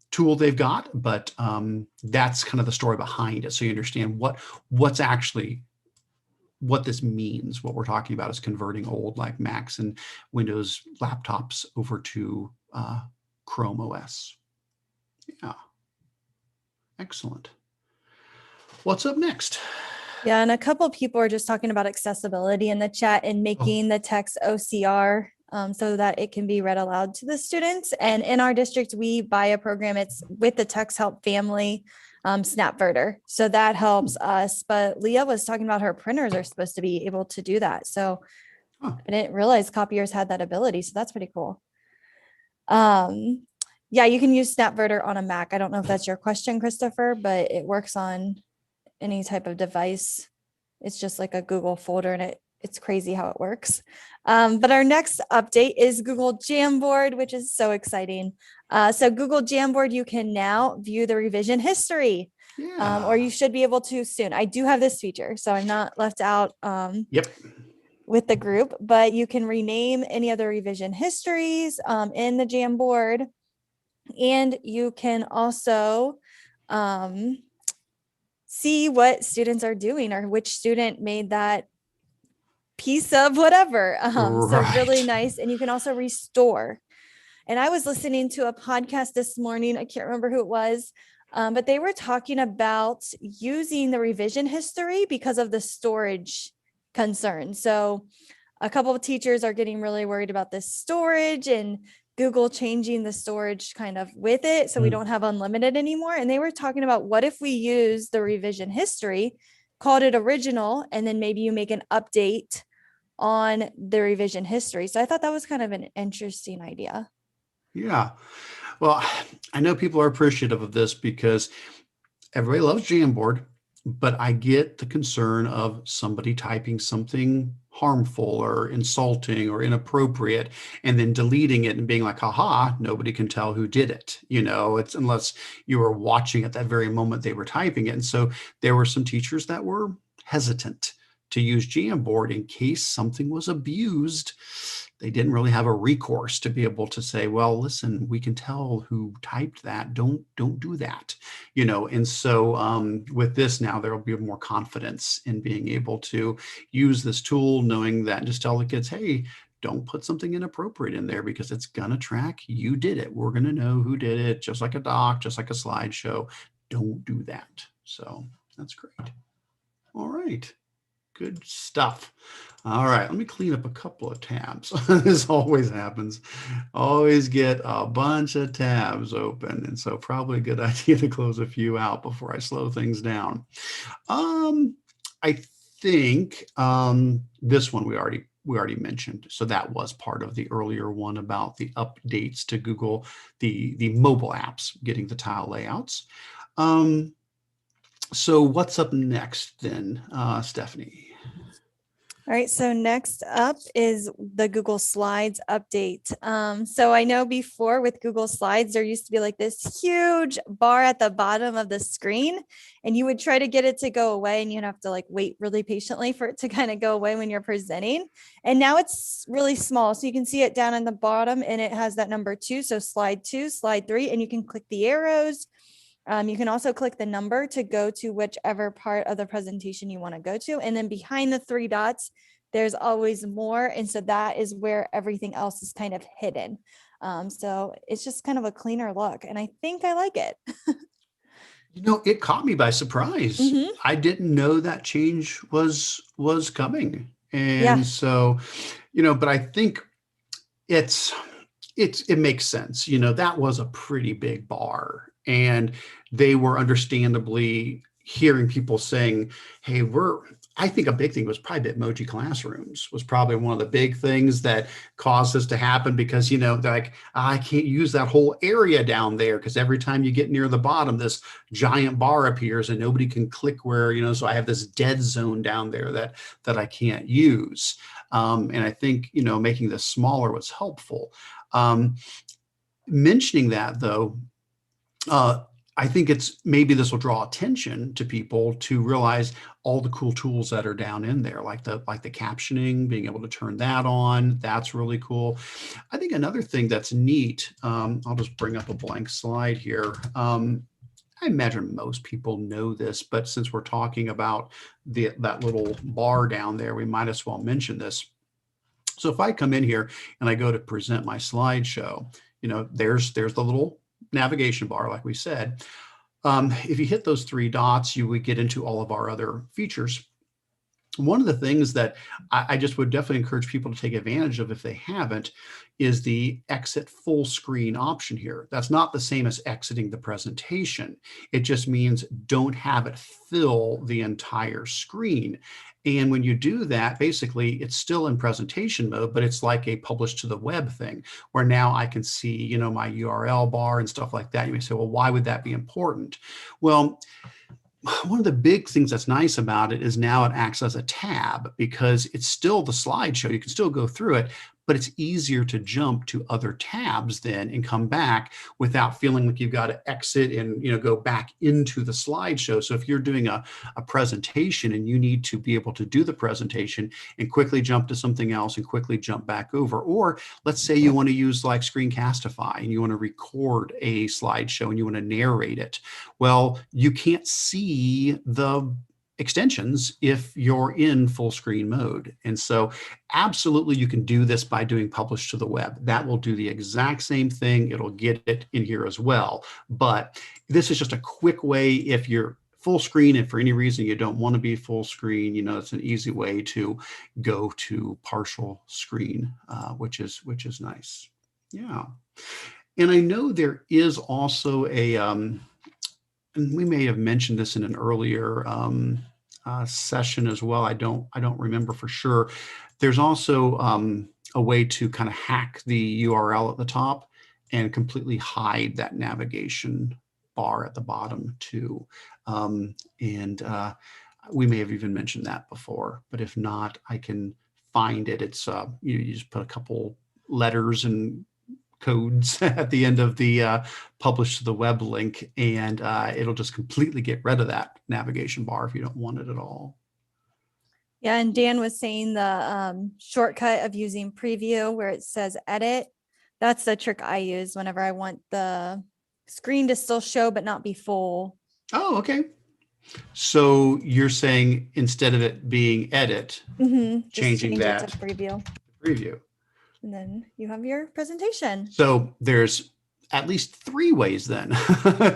tool they've got, but that's kind of the story behind it. So you understand what this means. What we're talking about is converting old like Macs and Windows laptops over to ChromeOS. Yeah, excellent. What's up next? Yeah, and a couple people are just talking about accessibility in the chat and making the text OCR so that it can be read aloud to the students. And in our district, we buy a program. It's with the Text Help family, Snapverter. So that helps us. But Leah was talking about her printers are supposed to be able to do that. So I didn't realize copiers had that ability. So that's pretty cool. Yeah, you can use Snapverter on a Mac. I don't know if that's your question, Christopher, but it works on any type of device. It's just like a Google folder, and it's crazy how it works. But our next update is Google Jamboard, which is so exciting. So Google Jamboard, you can now view the revision history, or you should be able to soon. I do have this feature, so I'm not left out with the group, but you can rename any of the revision histories in the Jamboard. And you can also see what students are doing or which student made that piece of whatever. So really nice. And you can also restore. And I was listening to a podcast this morning. I can't remember who it was, but they were talking about using the revision history because of the storage concern. So a couple of teachers are getting really worried about this storage and Google changing the storage kind of with it. So we don't have unlimited anymore. And they were talking about, what if we use the revision history, called it original, and then maybe you make an update on the revision history. So I thought that was kind of an interesting idea. Yeah. Well, I know people are appreciative of this because everybody loves Jamboard, but I get the concern of somebody typing something harmful or insulting or inappropriate and then deleting it and being like, haha, nobody can tell who did it. It's unless you were watching at that very moment they were typing it. And so there were some teachers that were hesitant to use Jamboard in case something was abused. They didn't really have a recourse to be able to say, well, listen, we can tell who typed that. Don't do that, And so with this now, there will be more confidence in being able to use this tool, knowing that, just tell the kids, hey, don't put something inappropriate in there because it's going to track you did it. We're going to know who did it, just like a doc, just like a slideshow. Don't do that. So that's great. All right. Good stuff. All right, let me clean up a couple of tabs. This always happens. Always get a bunch of tabs open. And so probably a good idea to close a few out before I slow things down. I think this one we already mentioned. So that was part of the earlier one about the updates to Google, the mobile apps, getting the tile layouts. So what's up next then, Stephanie? All right, so next up is the Google Slides update. So I know before with Google Slides, there used to be like this huge bar at the bottom of the screen, and you would try to get it to go away, and you'd have to like wait really patiently for it to kind of go away when you're presenting. And now it's really small, so you can see it down in the bottom, and it has that number 2. So slide 2, slide 3, and you can click the arrows. You can also click the number to go to whichever part of the presentation you want to go to. And then behind the 3 dots, there's always more. And so that is where everything else is kind of hidden. So it's just kind of a cleaner look. And I think I like it. You know, it caught me by surprise. Mhm. I didn't know that change was coming. Yeah. And so, you know, but I think it's it makes sense. You know, that was a pretty big bar, and they were understandably hearing people saying, "Hey, we're." I think a big thing was probably Bitmoji classrooms was probably one of the big things that caused this to happen because you know they're like I can't use that whole area down there because every time you get near the bottom, this giant bar appears and nobody can click where you know. So I have this dead zone down there that I can't use. And I think you know making this smaller was helpful. Um, Mentioning that though, uh, I think it's maybe this will draw attention to people to realize all the cool tools that are down in there, like the captioning, being able to turn that on. That's really cool. I think another thing that's neat. I'll just bring up a blank slide here. I imagine most people know this, but since we're talking about that little bar down there, we might as well mention this. So if I come in here and I go to present my slideshow, you know, there's the little navigation bar, like we said. If you hit those three dots, you would get into all of our other features. One of the things that I just would definitely encourage people to take advantage of if they haven't is the exit full screen option here. That's not the same as exiting the presentation. It just means don't have it fill the entire screen. And when you do that, basically it's still in presentation mode, but it's like a publish to the web thing where now I can see, you know, my URL bar and stuff like that. You may say, well, why would that be important? Well, one of the big things that's nice about it is now it acts as a tab because it's still the slideshow. You can still go through it, but it's easier to jump to other tabs then and come back without feeling like you've got to exit and you know go back into the slideshow. So if you're doing a presentation and you need to be able to do the presentation and quickly jump to something else and quickly jump back over, or let's say you want to use like Screencastify and you want to record a slideshow and you want to narrate it. Well, you can't see the extensions if you're in full screen mode. And so absolutely you can do this by doing publish to the web. That will do the exact same thing. It'll get it in here as well. But this is just a quick way if you're full screen and for any reason you don't want to be full screen, you know, it's an easy way to go to partial screen, which is nice. Yeah. And I know there is also a, and we may have mentioned this in an earlier session as well. I don't remember for sure. There's also a way to kind of hack the URL at the top and completely hide that navigation bar at the bottom too. We may have even mentioned that before, but if not, I can find it. It's you just put a couple letters and codes at the end of the publish to the web link, and it'll just completely get rid of that navigation bar if you don't want it at all. Yeah, and Dan was saying the shortcut of using preview where it says edit. That's the trick I use whenever I want the screen to still show but not be full. Oh, okay. So you're saying instead of it being edit, Just changing change it that to preview. preview. And then you have your presentation. So there's at least three ways then.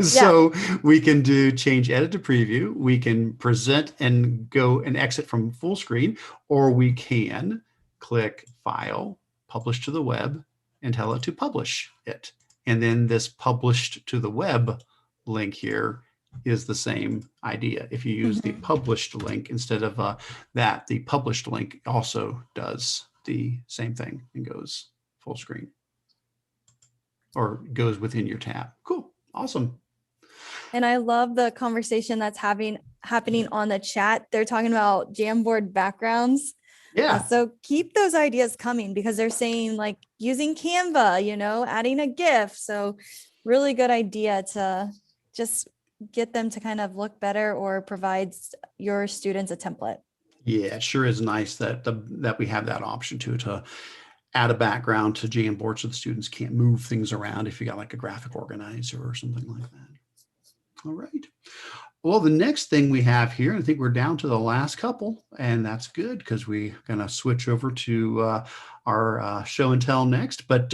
So we can do change edit to preview. We can present and go and exit from full screen, or we can click file, publish to the web, and tell it to publish it. And then this published to the web link here is the same idea. If you use the published link instead of that, the published link also does the same thing and goes full screen or goes within your tab. Cool. Awesome. And I love the conversation that's happening on the chat. They're talking about Jamboard backgrounds. Yeah. So keep those ideas coming because they're saying like using Canva, you know, adding a GIF. So really good idea to just get them to kind of look better or provides your students a template. Yeah, it sure is nice that that we have that option to add a background to Jamboard so the students can't move things around if you got like a graphic organizer or something like that. All right. Well, the next thing we have here, I think we're down to the last couple, and that's good because we're going to switch over to our show and tell next. But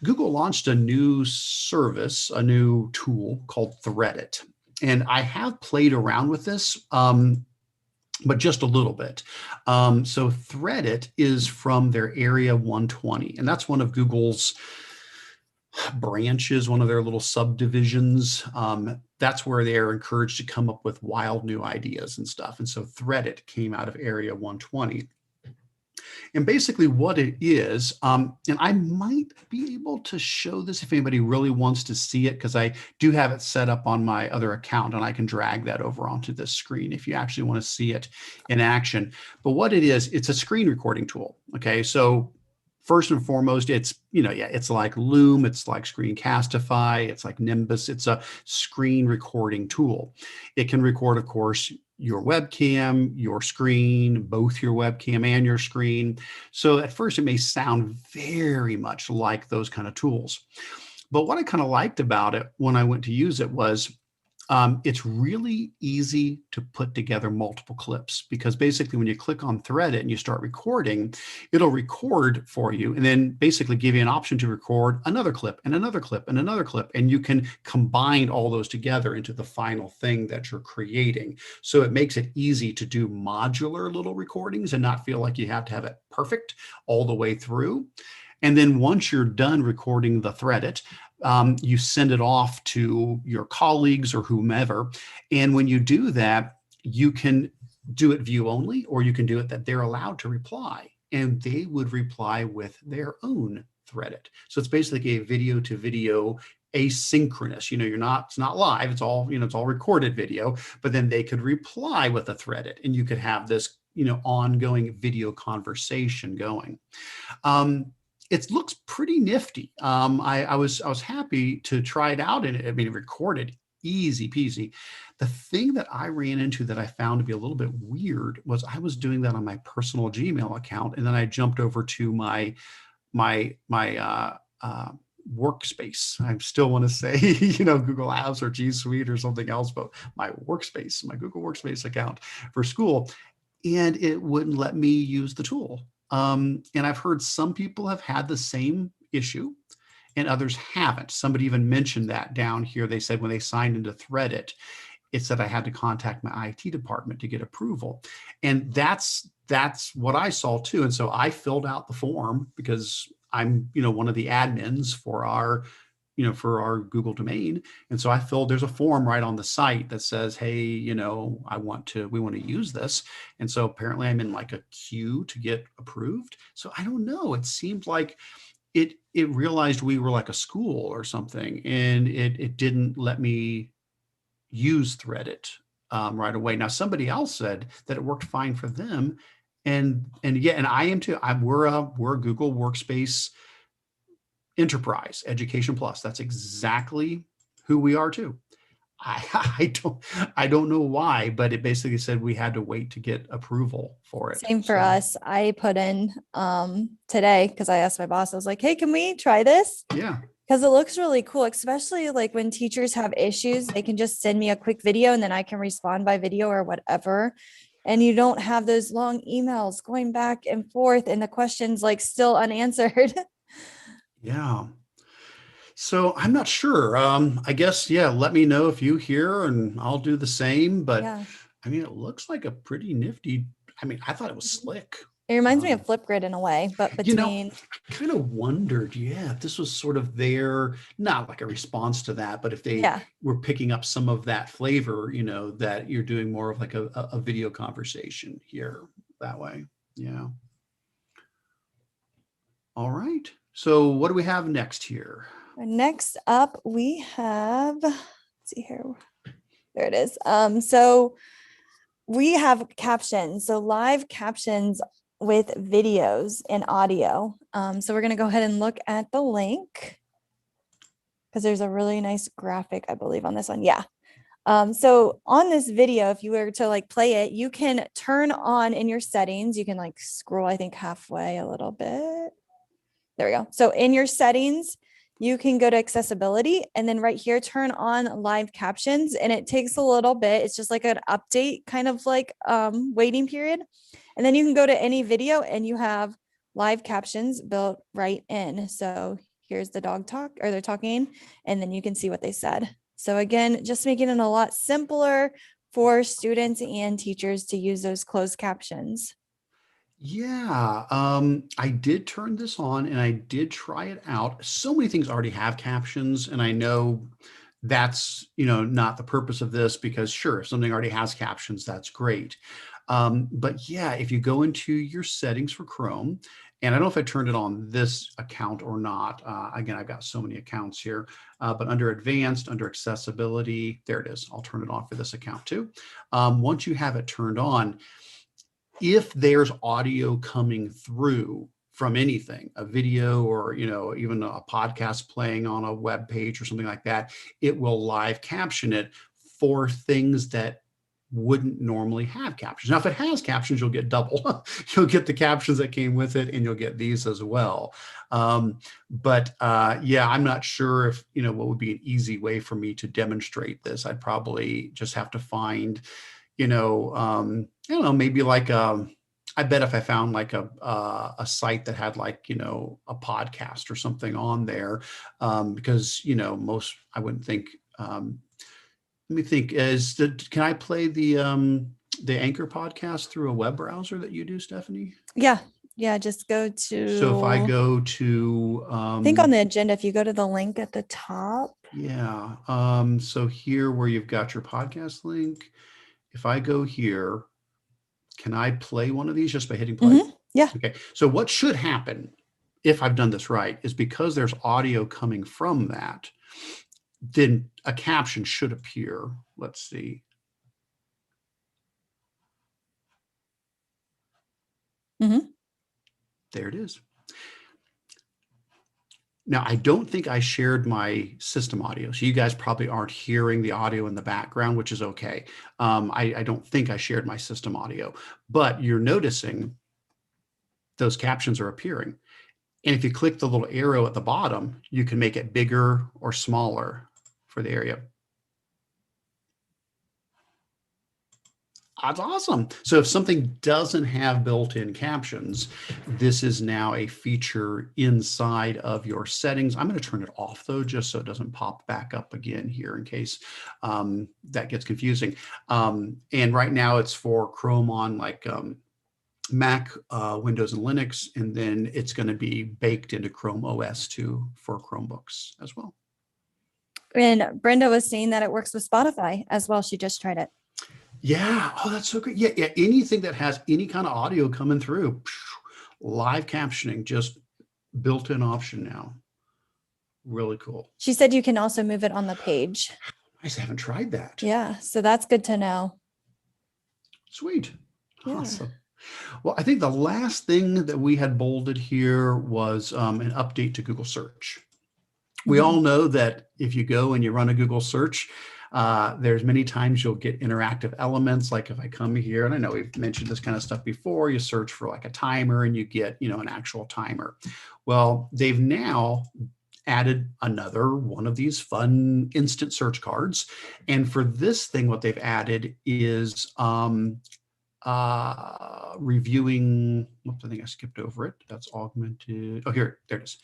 Google launched a new service, a new tool called Threadit. and I have played around with this, but just a little bit. So Threadit is from their Area 120, and that's one of Google's branches, one of their little subdivisions. That's where they are encouraged to come up with wild new ideas and stuff. And so Threadit came out of Area 120. And basically what it is, and I might be able to show this if anybody really wants to see it, because I do have it set up on my other account and I can drag that over onto this screen if you actually want to see it in action. But what it is, it's a screen recording tool. Okay, so first and foremost, it's, it's like Loom, it's like Screencastify, it's like Nimbus, it's a screen recording tool. It can record, of course, your webcam, your screen, both your webcam and your screen. So at first it may sound very much like those kind of tools. But what I kind of liked about it when I went to use it was it's really easy to put together multiple clips, because basically when you click on Threadit and you start recording, it'll record for you and then basically give you an option to record another clip and another clip and another clip. And you can combine all those together into the final thing that you're creating. So it makes it easy to do modular little recordings and not feel like you have to have it perfect all the way through. And then once you're done recording the Threadit, you send it off to your colleagues or whomever. And when you do that, you can do it view only, or you can do it that they're allowed to reply, and they would reply with their own Threadit. So it's basically a video to video asynchronous. It's not live, it's all, it's all recorded video, but then they could reply with a Threadit and you could have this, ongoing video conversation going. It looks pretty nifty. I was happy to try it out, and it recorded easy peasy. The thing that I ran into that I found to be a little bit weird was I was doing that on my personal Gmail account, and then I jumped over to my workspace. I still want to say, Google Apps or G Suite or something else, but my workspace, my Google Workspace account for school, and it wouldn't let me use the tool. And I've heard some people have had the same issue and others haven't. Somebody even mentioned that down here. They said when they signed into Threadit, it said I had to contact my IT department to get approval. And that's what I saw too. And so I filled out the form because I'm, one of the admins for our Google domain. And so there's a form right on the site that says, hey, we want to use this. And so apparently I'm in like a queue to get approved. So I don't know. It seemed like it realized we were like a school or something, and it didn't let me use Threadit right away. Now, somebody else said that it worked fine for them. And I am too. We're a Google Workspace Enterprise Education Plus. That's exactly who we are too. I don't know why, but it basically said we had to wait to get approval for it. Same for us. I put in today because I asked my boss, I was like, hey, can we try this? Yeah. Because it looks really cool, especially like when teachers have issues, they can just send me a quick video and then I can respond by video or whatever. And you don't have those long emails going back and forth and the questions like still unanswered. Yeah. So I'm not sure. I guess, let me know if you hear and I'll do the same. But Yeah. it looks like a pretty nifty. I thought it was slick. It reminds me of Flipgrid in a way, but between. I kind of wondered, if this was sort of not like a response to that, but if they were picking up some of that flavor, that you're doing more of like a video conversation here that way. Yeah. All right. So what do we have next here? Next up, we have, let's see here. There it is. So we have captions. So live captions with videos and audio. So we're going to go ahead and look at the link because there's a really nice graphic, I believe, on this one. Yeah. So on this video, if you were to like play it, you can turn on in your settings. You can like scroll, I think, halfway a little bit. There we go. So in your settings, you can go to accessibility and then right here, turn on live captions, and it takes a little bit. It's just like an update kind of like waiting period. And then you can go to any video and you have live captions built right in. So here's the dog talk, or they're talking, and then you can see what they said. So again, just making it a lot simpler for students and teachers to use those closed captions. Yeah, I did turn this on and I did try it out. So many things already have captions, and I know that's, not the purpose of this, because sure, if something already has captions, that's great. But yeah, if you go into your settings for Chrome, and I don't know if I turned it on this account or not. Again, I've got so many accounts here, but under advanced, under accessibility, there it is. I'll turn it on for this account too. Once you have it turned on, if there's audio coming through from anything, a video or, even a podcast playing on a web page or something like that, it will live caption it for things that wouldn't normally have captions. Now, if it has captions, you'll get double. You'll get the captions that came with it, and you'll get these as well. Yeah, I'm not sure if, what would be an easy way for me to demonstrate this. I'd probably just have to find, I don't know, maybe like I bet if I found like a site that had like, a podcast or something on there, because, I wouldn't think, let me think, can I play the Anchor podcast through a web browser that you do, Stephanie? Yeah. Yeah. Just go to, So if I go to, I think on the agenda, if you go to the link at the top. yeah. So here where you've got your podcast link, if I go here, can I play one of these just by hitting play? Yeah. Okay. So what should happen, if I've done this right, is because there's audio coming from that, then a caption should appear. Let's see. There it is. Now, I don't think I shared my system audio, so you guys probably aren't hearing the audio in the background, which is okay. I don't think I shared my system audio, but you're noticing those captions are appearing. And if you click the little arrow at the bottom, you can make it bigger or smaller for the area. That's awesome. So if something doesn't have built-in captions, this is now a feature inside of your settings. I'm going to turn it off though, just so it doesn't pop back up again here in case that gets confusing. And right now it's for Chrome on like Mac, Windows, and Linux, and then it's going to be baked into ChromeOS too for Chromebooks as well. And Brenda was saying that it works with Spotify as well. She just tried it. Yeah. Oh, that's so great. Yeah. Yeah. Anything that has any kind of audio coming through, live captioning, just built-in option now. Really cool. She said you can also move it on the page. I just haven't tried that. Yeah. So that's good to know. Sweet. Yeah. Awesome. Well, I think the last thing that we had bolded here was an update to Google search. We all know that if you go and you run a Google search, there's many times you'll get interactive elements. Like if I come here, and I know we've mentioned this kind of stuff before, you search for like a timer and you get, an actual timer. Well, they've now added another one of these fun instant search cards. And for this thing, what they've added is reviewing, whoops, I think I skipped over it. That's augmented. Oh, here, there it is.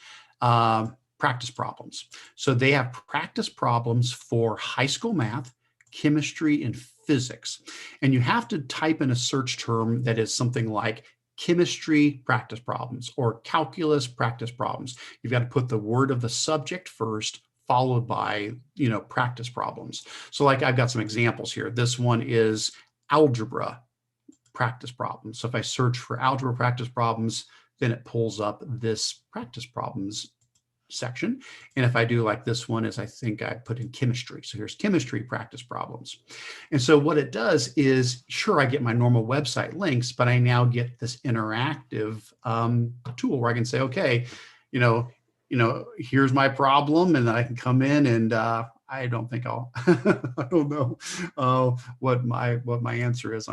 Practice problems. So they have practice problems for high school math, chemistry, and physics. And you have to type in a search term that is something like chemistry practice problems or calculus practice problems. You've got to put the word of the subject first, followed by, practice problems. So like I've got some examples here. This one is algebra practice problems. So if I search for algebra practice problems, then it pulls up this practice problems section. And if I do like this one is I think I put in chemistry. So here's chemistry practice problems. And so what it does is, sure, I get my normal website links, but I now get this interactive tool where I can say, okay, here's my problem. And then I can come in and I don't think I don't know what my answer is.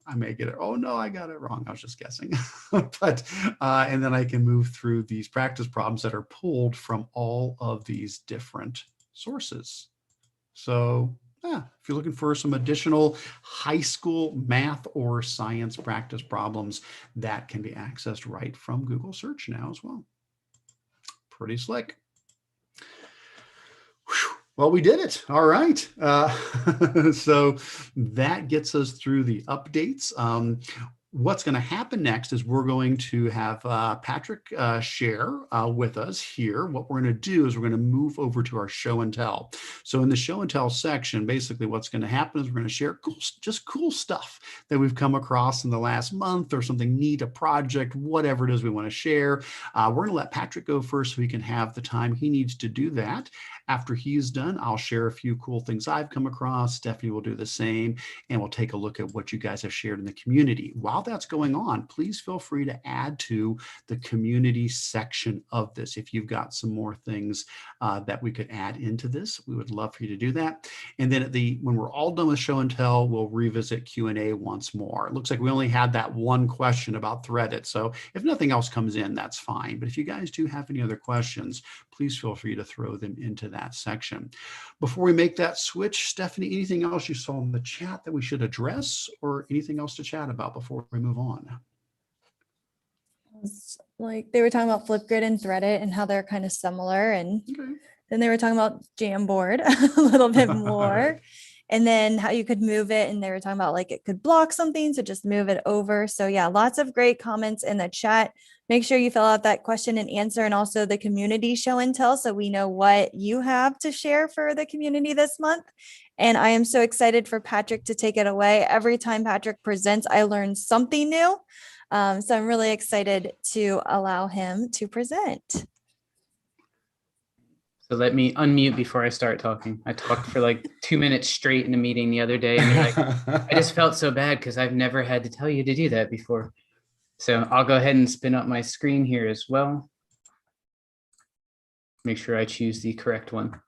I may get it. Oh no, I got it wrong. I was just guessing. But and then I can move through these practice problems that are pulled from all of these different sources. So yeah, if you're looking for some additional high school math or science practice problems, that can be accessed right from Google Search now as well. Pretty slick. Whew. Well, we did it. All right. So that gets us through the updates. What's going to happen next is we're going to have Patrick share with us here. What we're going to do is we're going to move over to our show and tell. So in the show and tell section, basically what's going to happen is we're going to share just cool stuff that we've come across in the last month or something neat, a project, whatever it is we want to share. We're going to let Patrick go first so he can have the time he needs to do that. After he's done, I'll share a few cool things I've come across. Stephanie will do the same, and we'll take a look at what you guys have shared in the community. While that's going on, please feel free to add to the community section of this. If you've got some more things that we could add into this, we would love for you to do that. And then when we're all done with show and tell, we'll revisit Q&A once more. It looks like we only had that one question about Threadit. So if nothing else comes in, that's fine. But if you guys do have any other questions, please feel free to throw them into that section. Before we make that switch, Stephanie, anything else you saw in the chat that we should address or anything else to chat about before we move on? Like they were talking about Flipgrid and Threadit and how they're kind of similar. And Okay. then they were talking about Jamboard a little bit more. And then how you could move it. And they were talking about like it could block something, so just move it over. So yeah, lots of great comments in the chat. Make sure you fill out that question and answer, and also the community show and tell, so we know what you have to share for the community this month. And I am so excited for Patrick to take it away. Every time Patrick presents, I learn something new. So I'm really excited to allow him to present. So let me unmute before I start talking. I talked for like 2 minutes straight in a meeting the other day, and you're like, I just felt so bad because I've never had to tell you to do that before. So I'll go ahead and spin up my screen here as well. Make sure I choose the correct one.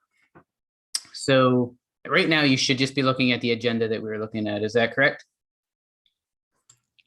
So right now you should just be looking at the agenda that we were looking at. Is that correct?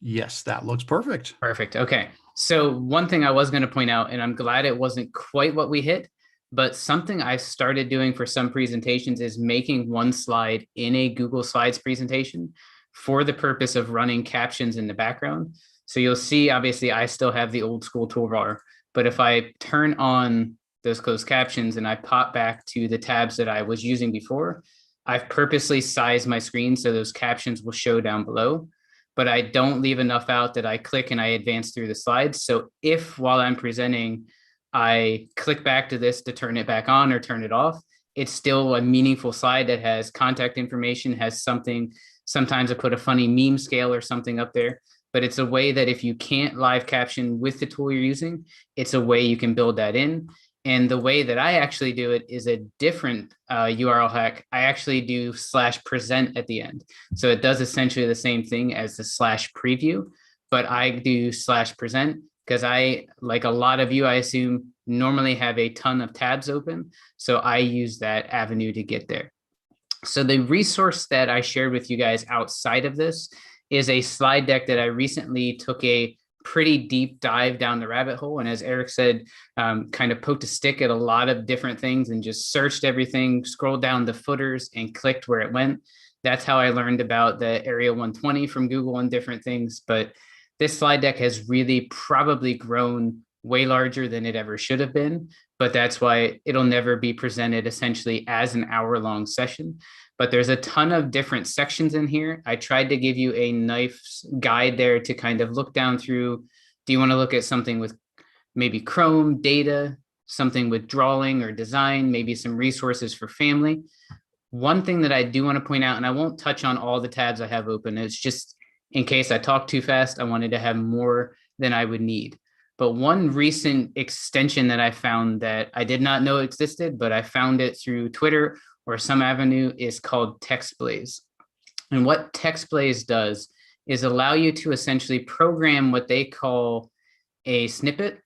Yes, that looks perfect. Perfect. Okay. So one thing I was going to point out, and I'm glad it wasn't quite what we hit, but something I started doing for some presentations is making one slide in a Google Slides presentation for the purpose of running captions in the background. So you'll see, obviously, I still have the old school toolbar, but if I turn on those closed captions and I pop back to the tabs that I was using before, I've purposely sized my screen so those captions will show down below, but I don't leave enough out that I click and I advance through the slides. So if while I'm presenting, I click back to this to turn it back on or turn it off, it's still a meaningful slide that has contact information, has something. Sometimes I put a funny meme scale or something up there, but it's a way that if you can't live caption with the tool you're using, it's a way you can build that in. And the way that I actually do it is a different URL hack. I actually do /present at the end. So it does essentially the same thing as the /preview, but I do /present because I, like a lot of you, I assume, normally have a ton of tabs open. So I use that avenue to get there. So the resource that I shared with you guys outside of this is a slide deck that I recently took a pretty deep dive down the rabbit hole. And as Eric said, kind of poked a stick at a lot of different things and just searched everything, scrolled down the footers and clicked where it went. That's how I learned about the Area 120 from Google and different things. But this slide deck has really probably grown way larger than it ever should have been. But that's why it'll never be presented essentially as an hour-long session. But there's a ton of different sections in here. I tried to give you a nice guide there to kind of look down through. Do you want to look at something with maybe Chrome, data, something with drawing or design, maybe some resources for family? One thing that I do want to point out, and I won't touch on all the tabs I have open, it's just in case I talk too fast, I wanted to have more than I would need. But one recent extension that I found that I did not know existed, but I found it through Twitter or some avenue, is called TextBlaze. And what TextBlaze does is allow you to essentially program what they call a snippet.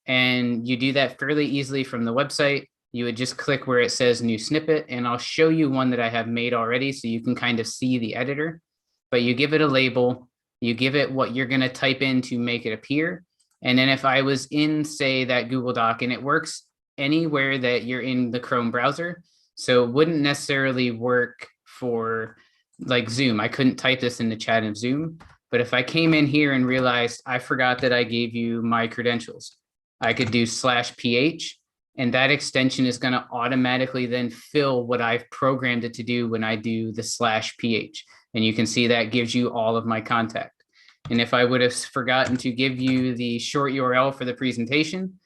And you do that fairly easily from the website. You would just click where it says new snippet, and I'll show you one that I have made already so you can kind of see the editor. But you give it a label, you give it what you're going to type in to make it appear. And then if I was in, say, that Google Doc, and it works anywhere that you're in the Chrome browser, so it wouldn't necessarily work for like Zoom. I couldn't type this in the chat in Zoom, but if I came in here and realized I forgot that I gave you my credentials, I could do /ph, And that extension is going to automatically then fill what I've programmed it to do when I do the /ph. And you can see that gives you all of my contact. And if I would have forgotten to give you the short URL for the presentation,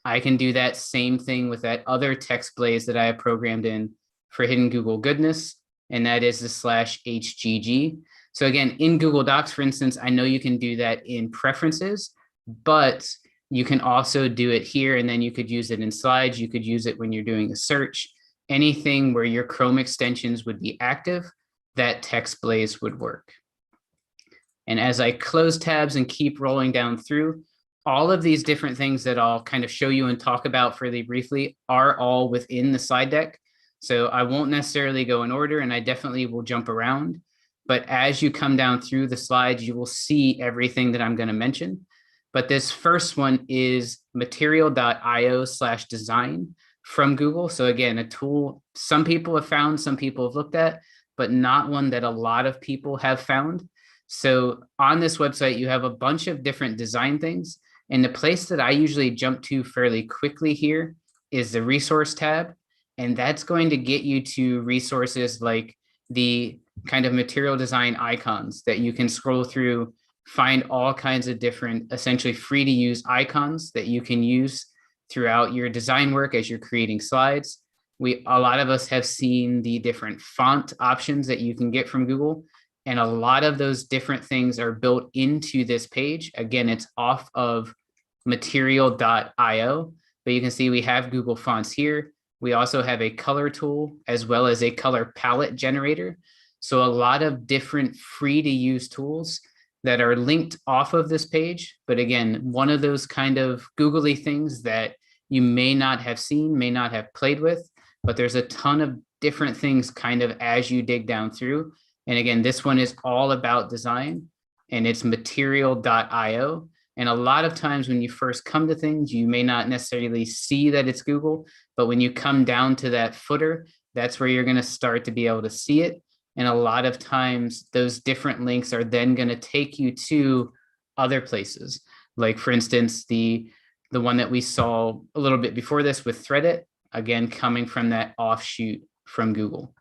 I can do that same thing with that other text blaze that I have programmed in for hidden Google goodness. And that is the /HGG. So again, in Google Docs, for instance, I know you can do that in preferences, but you can also do it here, and then you could use it in slides. You could use it when you're doing a search. Anything where your Chrome extensions would be active, that text blaze would work. And as I close tabs and keep rolling down through, all of these different things that I'll kind of show you and talk about fairly briefly are all within the slide deck. So I won't necessarily go in order, and I definitely will jump around. But as you come down through the slides, you will see everything that I'm going to mention. But this first one is material.io/design from Google. So again, a tool some people have found, some people have looked at, but not one that a lot of people have found. So on this website, you have a bunch of different design things. And the place that I usually jump to fairly quickly here is the resource tab. And that's going to get you to resources like the kind of material design icons that you can scroll through, find all kinds of different, essentially free to use icons that you can use throughout your design work as you're creating slides. A lot of us have seen the different font options that you can get from Google. And a lot of those different things are built into this page. Again, it's off of material.io, but you can see we have Google Fonts here. We also have a color tool as well as a color palette generator. So a lot of different free to use tools that are linked off of this page. But again, one of those kind of googly things that you may not have seen, may not have played with, but there's a ton of different things kind of as you dig down through. And again, this one is all about design, and it's material.io. And a lot of times when you first come to things, you may not necessarily see that it's Google, but when you come down to that footer, that's where you're going to start to be able to see it. And a lot of times those different links are then going to take you to other places. Like for instance, the one that we saw a little bit before this with Threadit, again, coming from that offshoot from Google.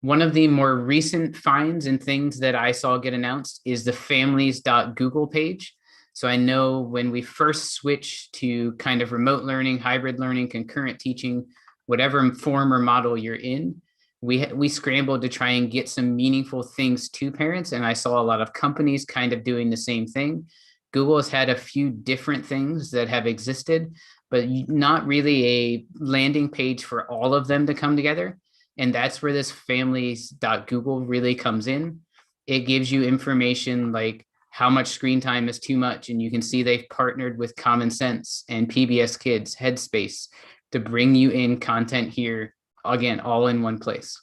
One of the more recent finds and things that I saw get announced is the families.google page. So I know when we first switched to kind of remote learning, hybrid learning, concurrent teaching, whatever form or model you're in, we scrambled to try and get some meaningful things to parents. And I saw a lot of companies kind of doing the same thing. Google has had a few different things that have existed, but not really a landing page for all of them to come together. And that's where this families.google really comes in. It gives you information like how much screen time is too much. And you can see they've partnered with Common Sense and PBS Kids, Headspace to bring you in content here, again, all in one place.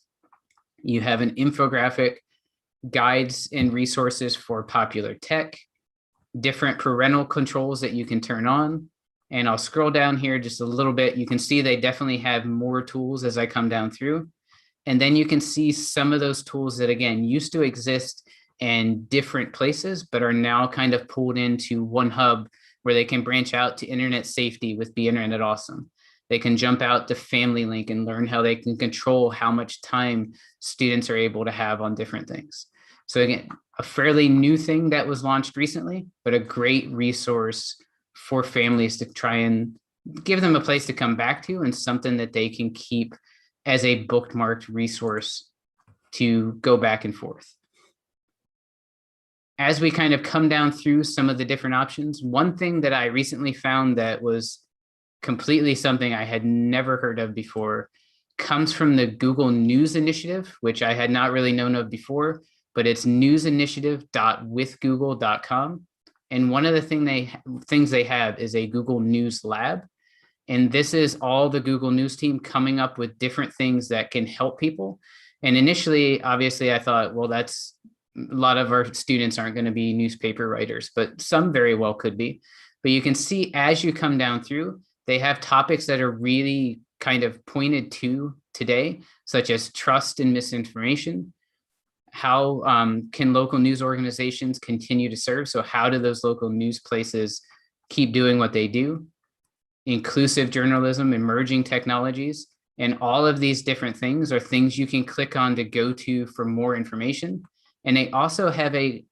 You have an infographic, guides and resources for popular tech, different parental controls that you can turn on. And I'll scroll down here just a little bit. You can see they definitely have more tools as I come down through. And then you can see some of those tools that, again, used to exist in different places, but are now kind of pulled into one hub where they can branch out to internet safety with Be Internet Awesome. They can jump out to Family Link and learn how they can control how much time students are able to have on different things. So again, a fairly new thing that was launched recently, but a great resource for families to try and give them a place to come back to and something that they can keep as a bookmarked resource to go back and forth. As we kind of come down through some of the different options, one thing that I recently found that was completely something I had never heard of before comes from the Google News Initiative, which I had not really known of before, but it's newsinitiative.withgoogle.com. And one of the things they have is a Google News Lab. And this is all the Google News team coming up with different things that can help people. And initially, obviously, I thought, well, that's a lot of our students aren't going to be newspaper writers, but some very well could be. But you can see as you come down through, they have topics that are really kind of pointed to today, such as trust and misinformation. How can local news organizations continue to serve? So how do those local news places keep doing what they do? inclusive journalism, emerging technologies, and all of these different things are things you can click on to go to for more information. And they also have a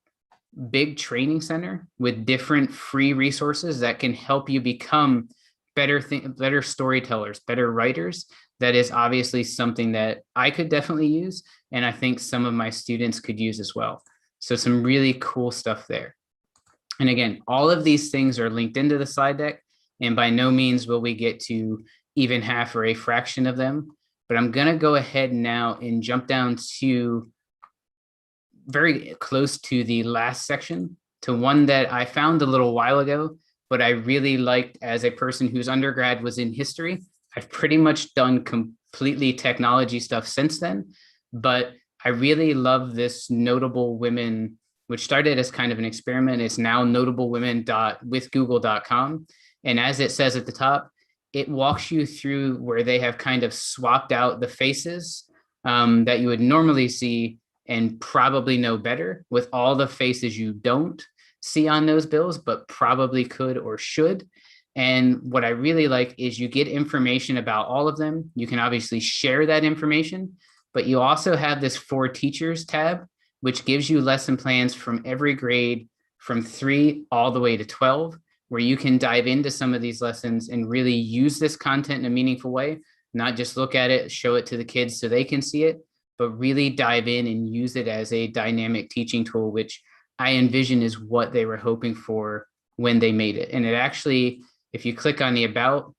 big training center with different free resources that can help you become better storytellers, better writers. That is obviously something that I could definitely use, and I think some of my students could use as well. So some really cool stuff there. And again, all of these things are linked into the slide deck, and by no means will we get to even half or a fraction of them. But I'm going to go ahead now and jump down to very close to the last section, to one that I found a little while ago, but I really liked as a person whose undergrad was in history. I've pretty much done completely technology stuff since then, but I really love this notable women, which started as kind of an experiment. It's now notablewomen.withgoogle.com. And as it says at the top, it walks you through where they have kind of swapped out the faces that you would normally see and probably know better with all the faces you don't see on those bills, but probably could or should. And what I really like is you get information about all of them. You can obviously share that information, but you also have this For Teachers tab, which gives you lesson plans from every grade from 3 all the way to 12, where you can dive into some of these lessons and really use this content in a meaningful way, not just look at it, show it to the kids so they can see it, but really dive in and use it as a dynamic teaching tool, which I envision is what they were hoping for when they made it. And it actually, if you click on the About,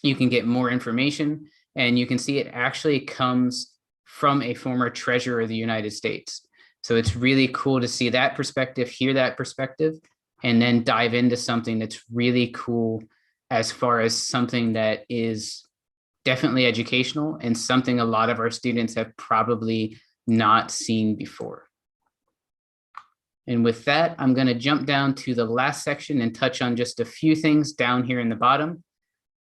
you can get more information, and you can see it actually comes from a former treasurer of the United States. So it's really cool to see that perspective, hear that perspective, and then dive into something that's really cool as far as something that is definitely educational and something a lot of our students have probably not seen before. And with that, I'm going to jump down to the last section and touch on just a few things down here in the bottom.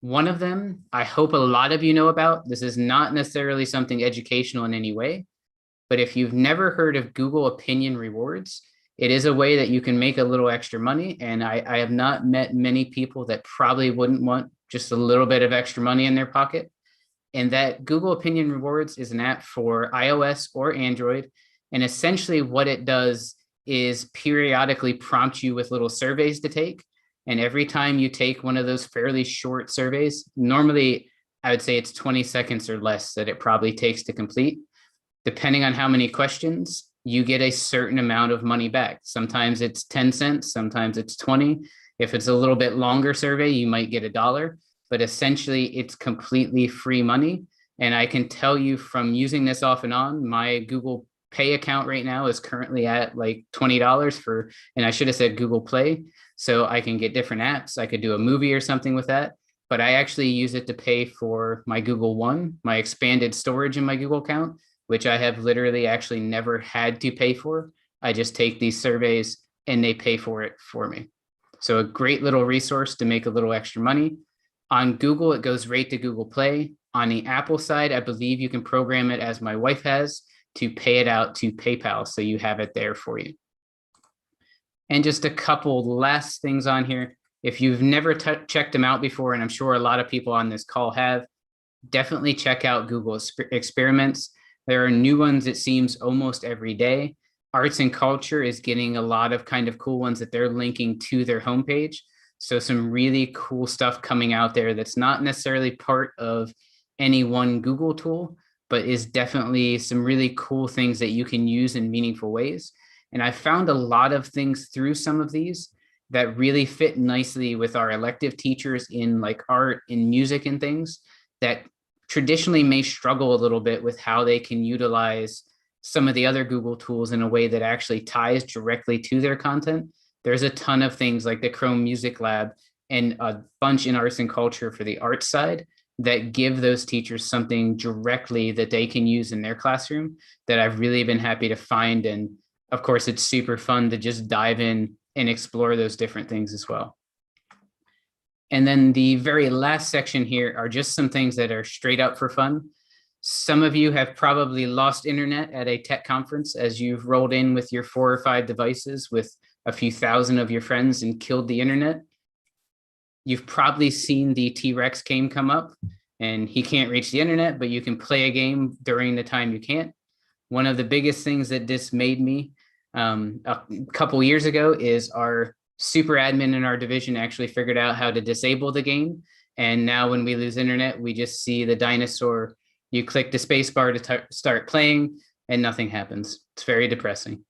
One of them, I hope a lot of you know about. This is not necessarily something educational in any way, but if you've never heard of Google Opinion Rewards, it is a way that you can make a little extra money. And I have not met many people that probably wouldn't want just a little bit of extra money in their pocket. And that Google Opinion Rewards is an app for iOS or Android. And essentially what it does is periodically prompt you with little surveys to take. And every time you take one of those fairly short surveys, normally I would say it's 20 seconds or less that it probably takes to complete. Depending on how many questions, you get a certain amount of money back. Sometimes it's 10 cents, sometimes it's 20. If it's a little bit longer survey, you might get $1, but essentially it's completely free money. And I can tell you from using this off and on, my Google Pay account right now is currently at like $20 for, and I should have said Google Play. So I can get different apps. I could do a movie or something with that, but I actually use it to pay for my Google One, my expanded storage in my Google account, which I have literally actually never had to pay for. I just take these surveys and they pay for it for me. So a great little resource to make a little extra money. On Google, it goes right to Google Play. On the Apple side, I believe you can program it, as my wife has, to pay it out to PayPal, so you have it there for you. And just a couple last things on here. If you've never checked them out before, and I'm sure a lot of people on this call have, definitely check out Google Experiments. There are new ones, it seems, almost every day. Arts and Culture is getting a lot of kind of cool ones that they're linking to their homepage. So some really cool stuff coming out there that's not necessarily part of any one Google tool, but is definitely some really cool things that you can use in meaningful ways. And I found a lot of things through some of these that really fit nicely with our elective teachers in like art and music and things that traditionally may struggle a little bit with how they can utilize some of the other Google tools in a way that actually ties directly to their content. There's a ton of things like the Chrome Music Lab and a bunch in Arts and Culture for the arts side that give those teachers something directly that they can use in their classroom that I've really been happy to find. And of course, it's super fun to just dive in and explore those different things as well. And then the very last section here are just some things that are straight up for fun. Some of you have probably lost internet at a tech conference as you've rolled in with your 4 or 5 devices with a few thousand of your friends and killed the internet. you've probably seen the T-Rex game come up, and he can't reach the internet, but you can play a game during the time you can't. One of the biggest things that dismayed me a couple years ago is our super admin in our division actually figured out how to disable the game. And now when we lose internet, we just see the dinosaur. You click the space bar to start playing and nothing happens. It's very depressing.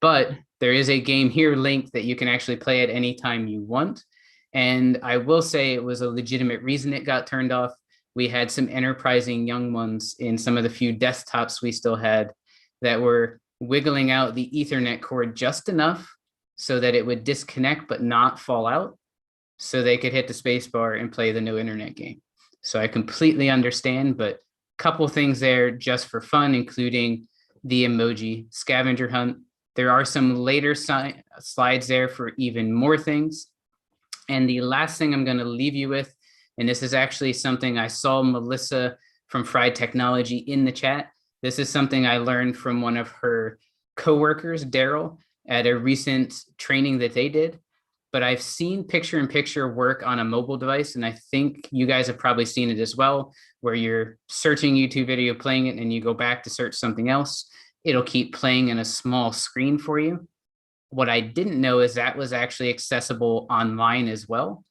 But there is a game here linked that you can actually play at any time you want. And I will say it was a legitimate reason it got turned off. We had some enterprising young ones in some of the few desktops we still had that were wiggling out the Ethernet cord just enough so that it would disconnect but not fall out, so they could hit the space bar and play the no internet game. So I completely understand, but a couple things there just for fun, including the emoji scavenger hunt. There are some later slides there for even more things. And the last thing I'm going to leave you with, and this is actually something I saw Melissa from Fried Technology in the chat. This is something I learned from one of her coworkers, Daryl, at a recent training that they did. But I've seen picture-in-picture work on a mobile device, and I think you guys have probably seen it as well, where you're searching YouTube video, playing it, and you go back to search something else. It'll keep playing in a small screen for you. What I didn't know is that was actually accessible online as well.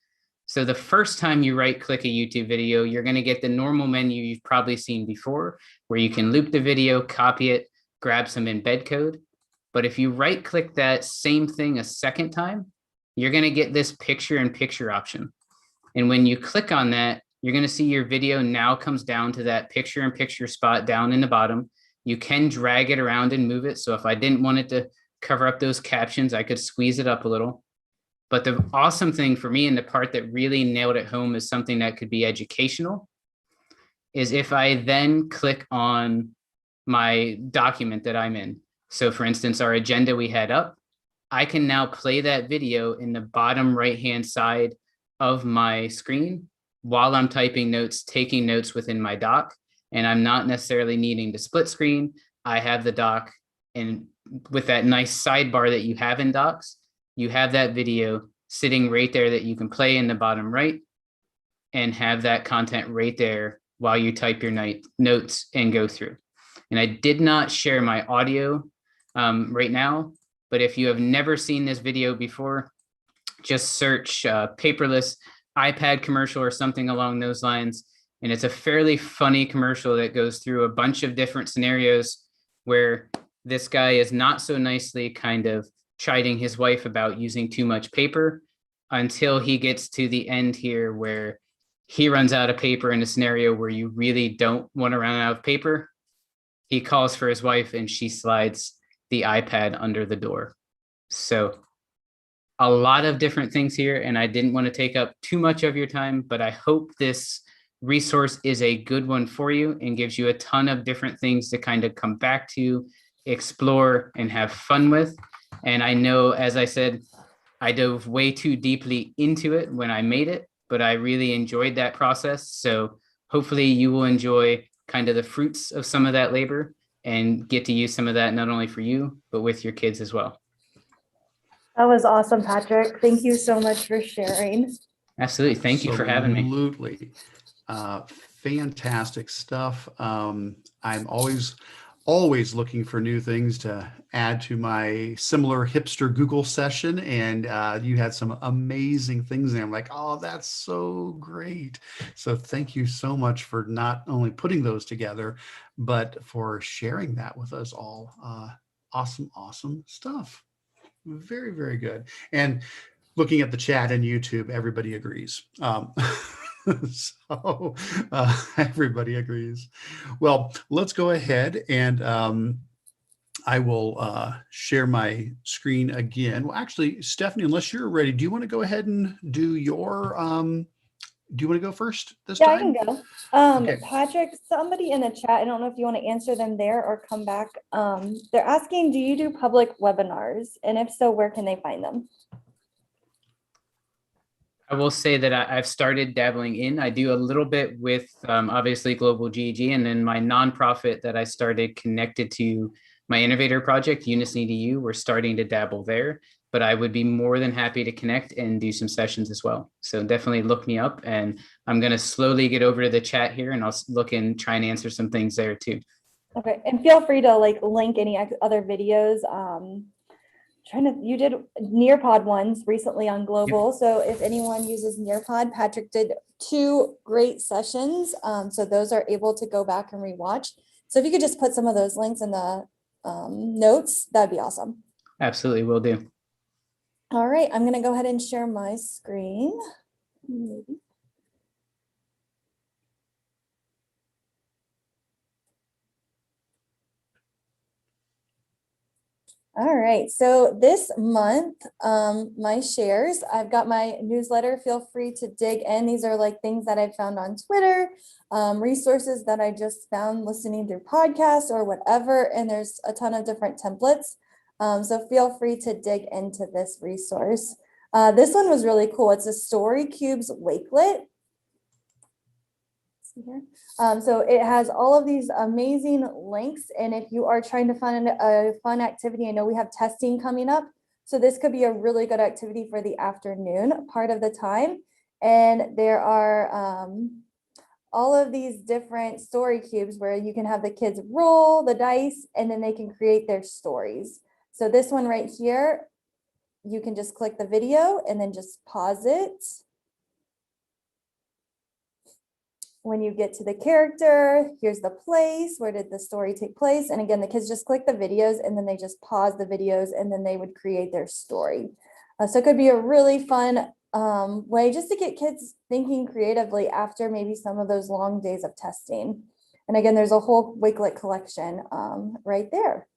So the first time you right-click a YouTube video, you're going to get the normal menu you've probably seen before, where you can loop the video, copy it, grab some embed code. But if you right-click that same thing a second time, you're going to get this picture-in-picture option. And when you click on that, you're going to see your video now comes down to that picture-in-picture spot down in the bottom. You can drag it around and move it. So if I didn't want it to cover up those captions, I could squeeze it up a little. But the awesome thing for me, and the part that really nailed it home is something that could be educational, is if I then click on my document that I'm in. So for instance, our agenda we had up, I can now play that video in the bottom right-hand side of my screen while I'm typing notes, taking notes within my doc, and I'm not necessarily needing to split screen. I have the doc, and with that nice sidebar that you have in docs, you have that video sitting right there that you can play in the bottom right and have that content right there while you type your notes and go through. And I did not share my audio right now, but if you have never seen this video before, just search paperless iPad commercial or something along those lines. And it's a fairly funny commercial that goes through a bunch of different scenarios where this guy is not so nicely kind of chiding his wife about using too much paper, until he gets to the end here where he runs out of paper in a scenario where you really don't want to run out of paper. He calls for his wife and she slides the iPad under the door. So a lot of different things here, and I didn't want to take up too much of your time, but I hope this resource is a good one for you and gives you a ton of different things to kind of come back to, explore, and have fun with. And I know, as I said, I dove way too deeply into it when I made it, but I really enjoyed that process. So hopefully you will enjoy kind of the fruits of some of that labor and get to use some of that, not only for you, but with your kids as well. That was awesome, Patrick. Thank you so much for sharing. Absolutely. Thank you for having me. Absolutely. Fantastic stuff. I'm always looking for new things to add to my similar hipster Google session. And you had some amazing things there. I'm like, oh, that's so great. So thank you so much for not only putting those together, but for sharing that with us all. Awesome stuff. Very, very good. And looking at the chat and YouTube, everybody agrees. So everybody agrees. Well, let's go ahead and I will share my screen again. Well, actually, Stephanie, unless you're ready, do you want to go ahead and do your, do you want to go first this time? Yeah, I can go. Okay. Patrick, somebody in the chat, I don't know if you want to answer them there or come back. They're asking, do you do public webinars? And if so, where can they find them? I will say that I've started dabbling in. I do a little bit with obviously Global GEG, and then my nonprofit that I started connected to my innovator project, Unison EDU, we're starting to dabble there. but I would be more than happy to connect and do some sessions as well. So definitely look me up, and I'm going to slowly get over to the chat here, and I'll look and try and answer some things there too. Okay, and feel free to like link any other videos. You did Nearpod ones recently on Global. Yep. So if anyone uses Nearpod, Patrick did 2 great sessions. So those are able to go back and rewatch. So if you could just put some of those links in the notes, that'd be awesome. Absolutely, will do. All right, I'm gonna go ahead and share my screen. All right, so this month, my shares, I've got my newsletter. Feel free to dig in. These are like things that I found on Twitter, resources that I just found listening through podcasts or whatever, and there's a ton of different templates. So feel free to dig into this resource. This one was really cool. It's a Story Cubes Wakelet. Here. So it has all of these amazing links, and if you are trying to find a fun activity, I know we have testing coming up, so this could be a really good activity for the afternoon part of the time. And there are all of these different story cubes where you can have the kids roll the dice and then they can create their stories. So this one right here, you can just click the video and then just pause it. When you get to the character, here's the place, where did the story take place? And again, the kids just click the videos and then they just pause the videos and then they would create their story. So it could be a really fun way just to get kids thinking creatively after maybe some of those long days of testing. And again, there's a whole Wakelet collection right there.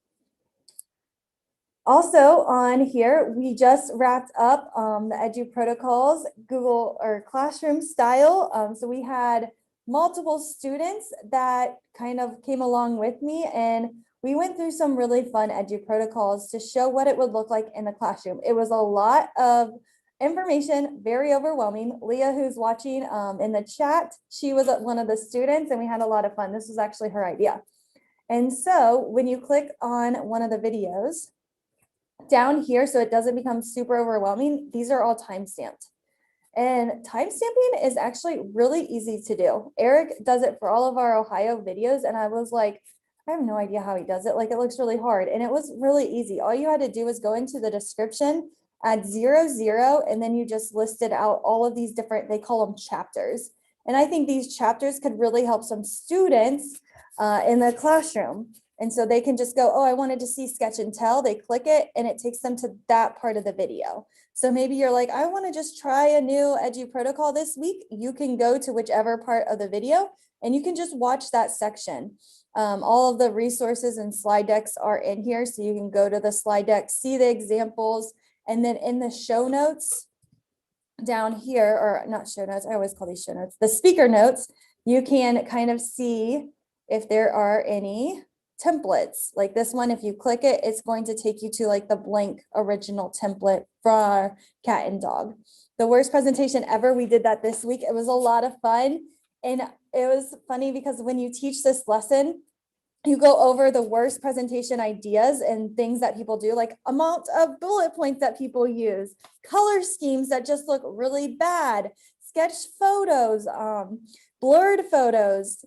Also on here, we just wrapped up the Edu Protocols Google or Classroom style. So we had multiple students that kind of came along with me, and we went through some really fun Edu Protocols to show what it would look like in the classroom. It was a lot of information, very overwhelming. Leah, who's watching in the chat, she was one of the students and we had a lot of fun. This was actually her idea. And so when you click on one of the videos down here, so it doesn't become super overwhelming, these are all time-stamped. And timestamping is actually really easy to do. Eric does it for all of our Ohio videos. And I was like, I have no idea how he does it. Like, it looks really hard. And it was really easy. All you had to do was go into the description, add 00, and then you just listed out all of these different, they call them chapters. And I think these chapters could really help some students in the classroom. And so they can just go, oh, I wanted to see sketch and tell. They click it and it takes them to that part of the video. So maybe you're like, I want to just try a new Edu protocol this week. You can go to whichever part of the video and you can just watch that section. All of the resources and slide decks are in here. So you can go to the slide deck, see the examples, and then in the show notes down here, or not show notes, I always call these show notes, the speaker notes, you can kind of see if there are any templates. Like this one, if you click it, it's going to take you to like the blank original template for cat and dog. The worst presentation ever, we did that this week. It was a lot of fun. And it was funny because when you teach this lesson, you go over the worst presentation ideas and things that people do, like amount of bullet points that people use, color schemes that just look really bad, sketch photos, blurred photos,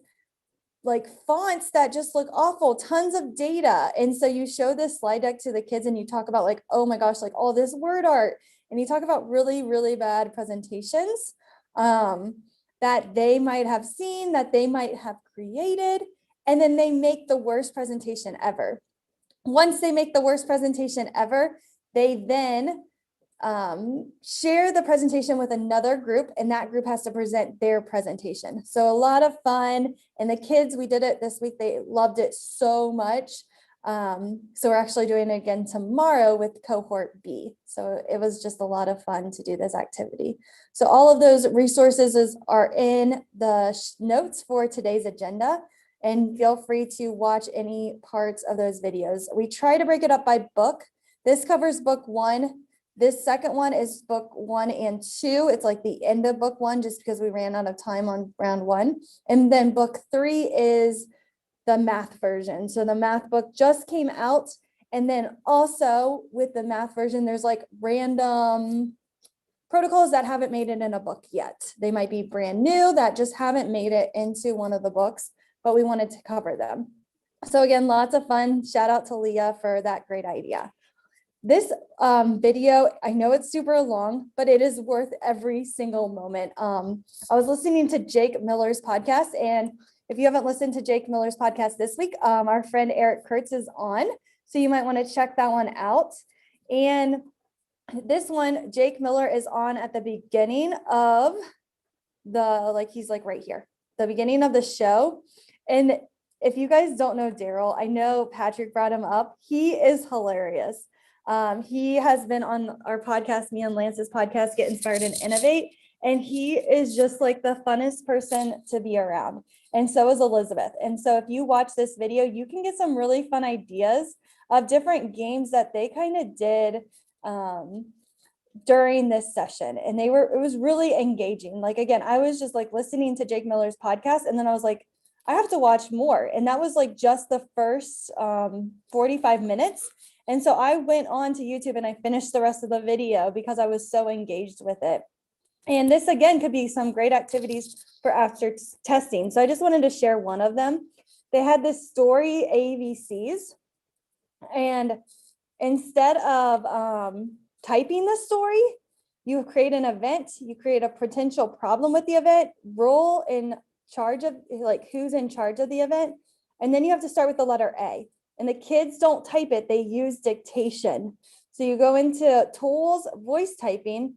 like fonts that just look awful, tons of data. And so you show this slide deck to the kids and you talk about like, oh my gosh, like all this word art. And you talk about really, really bad presentations that they might have seen, that they might have created. And then they make the worst presentation ever. Once they make the worst presentation ever, they then share the presentation with another group, and that group has to present their presentation. So a lot of fun. And the kids, we did it this week, they loved it so much. So we're actually doing it again tomorrow with cohort B. So it was just a lot of fun to do this activity. So all of those resources are in the notes for today's agenda. And feel free to watch any parts of those videos. We try to break it up by book. This covers book 1. This second one is book 1 and 2. It's like the end of book 1 just because we ran out of time on round 1. And then book 3 is the math version. So the math book just came out And then also with the math version, there's like random protocols that haven't made it in a book yet. They might be brand new that just haven't made it into one of the books, but we wanted to cover them. So again, lots of fun. Shout out to Leah for that great idea. This video, I know it's super long, but it is worth every single moment. I was listening to Jake Miller's podcast, and if you haven't listened to Jake Miller's podcast this week, our friend Eric Curts is on, so you might want to check that one out. And this one, Jake Miller is on at the beginning of he's like right here, the beginning of the show. And if you guys don't know Daryl, I know Patrick brought him up. He is hilarious. He has been on our podcast, me and Lance's podcast, Get Inspired and Innovate. And he is just like the funnest person to be around. And so is Elizabeth. And so if you watch this video, you can get some really fun ideas of different games that they kind of did during this session. And it was really engaging. Like, again, I was just like listening to Jake Miller's podcast, and then I was like, I have to watch more. And that was like just the first 45 minutes. And so I went on to YouTube and I finished the rest of the video because I was so engaged with it. And this, again, could be some great activities for after testing. So I just wanted to share one of them. They had this story ABCs. And instead of typing the story, you create an event, you create a potential problem with the event, role in charge of, like, who's in charge of the event. And then you have to start with the letter A. And the kids don't type it, they use dictation. So you go into tools, voice typing,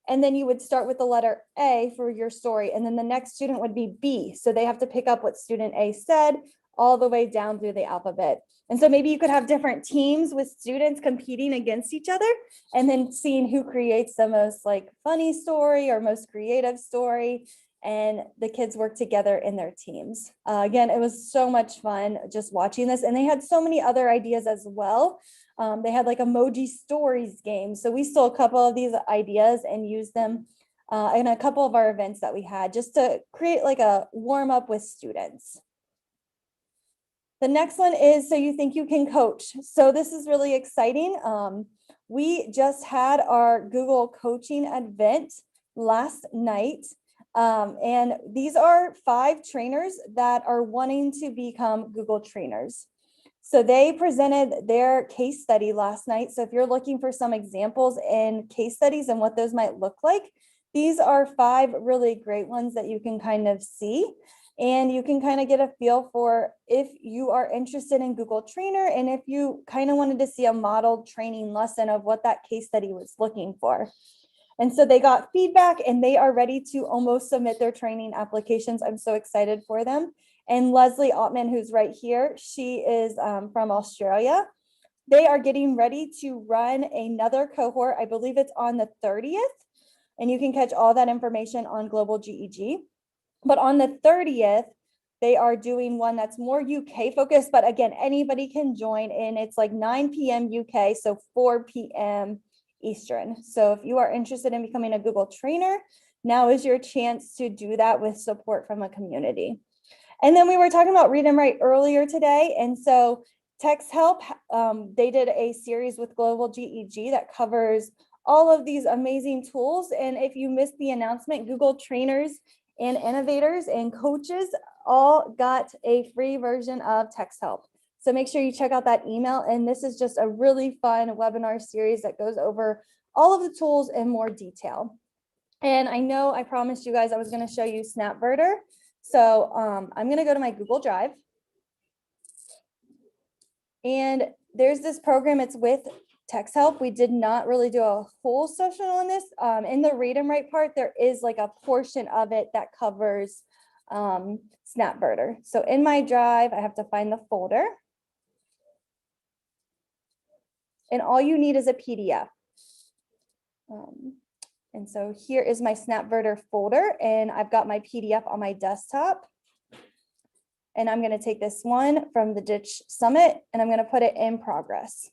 and then you would start with the letter A for your story. And then the next student would be B. So they have to pick up what student A said all the way down through the alphabet. And so maybe you could have different teams with students competing against each other and then seeing who creates the most like funny story or most creative story. And the kids work together in their teams. Again, it was so much fun just watching this. And they had so many other ideas as well. They had like emoji stories games. So we stole a couple of these ideas and used them in a couple of our events that we had just to create like a warm up with students. The next one is So You Think You Can Coach. So this is really exciting. We just had our Google coaching event last night. And these are 5 trainers that are wanting to become Google trainers. So they presented their case study last night. So if you're looking for some examples in case studies and what those might look like, these are 5 really great ones that you can kind of see. And you can kind of get a feel for if you are interested in Google Trainer and if you kind of wanted to see a modeled training lesson of what that case study was looking for. And so they got feedback and they are ready to almost submit their training applications. I'm so excited for them. And Leslie Ottman, who's right here, she is from Australia. They are getting ready to run another cohort. I believe it's on the 30th. And you can catch all that information on Global GEG. But on the 30th, they are doing one that's more UK focused. But again, anybody can join in. It's like 9 p.m. UK, so 4 p.m. Eastern. So if you are interested in becoming a Google trainer, now is your chance to do that with support from a community. And then we were talking about Read and Write earlier today. And so Text Help, they did a series with Global GEG that covers all of these amazing tools. And if you missed the announcement, Google trainers and innovators and coaches all got a free version of Text Help. So make sure you check out that email. And this is just a really fun webinar series that goes over all of the tools in more detail. And I know I promised you guys I was going to show you Snapverter. So I'm going to go to my Google Drive. And there's this program, it's with Text Help. We did not really do a whole session on this. In the read and write part, there is like a portion of it that covers Snapverter. So in my drive, I have to find the folder. And all you need is a PDF. And so here is my Snapverter folder, and I've got my PDF on my desktop. And I'm going to take this one from the Ditch Summit, and I'm going to put it in progress.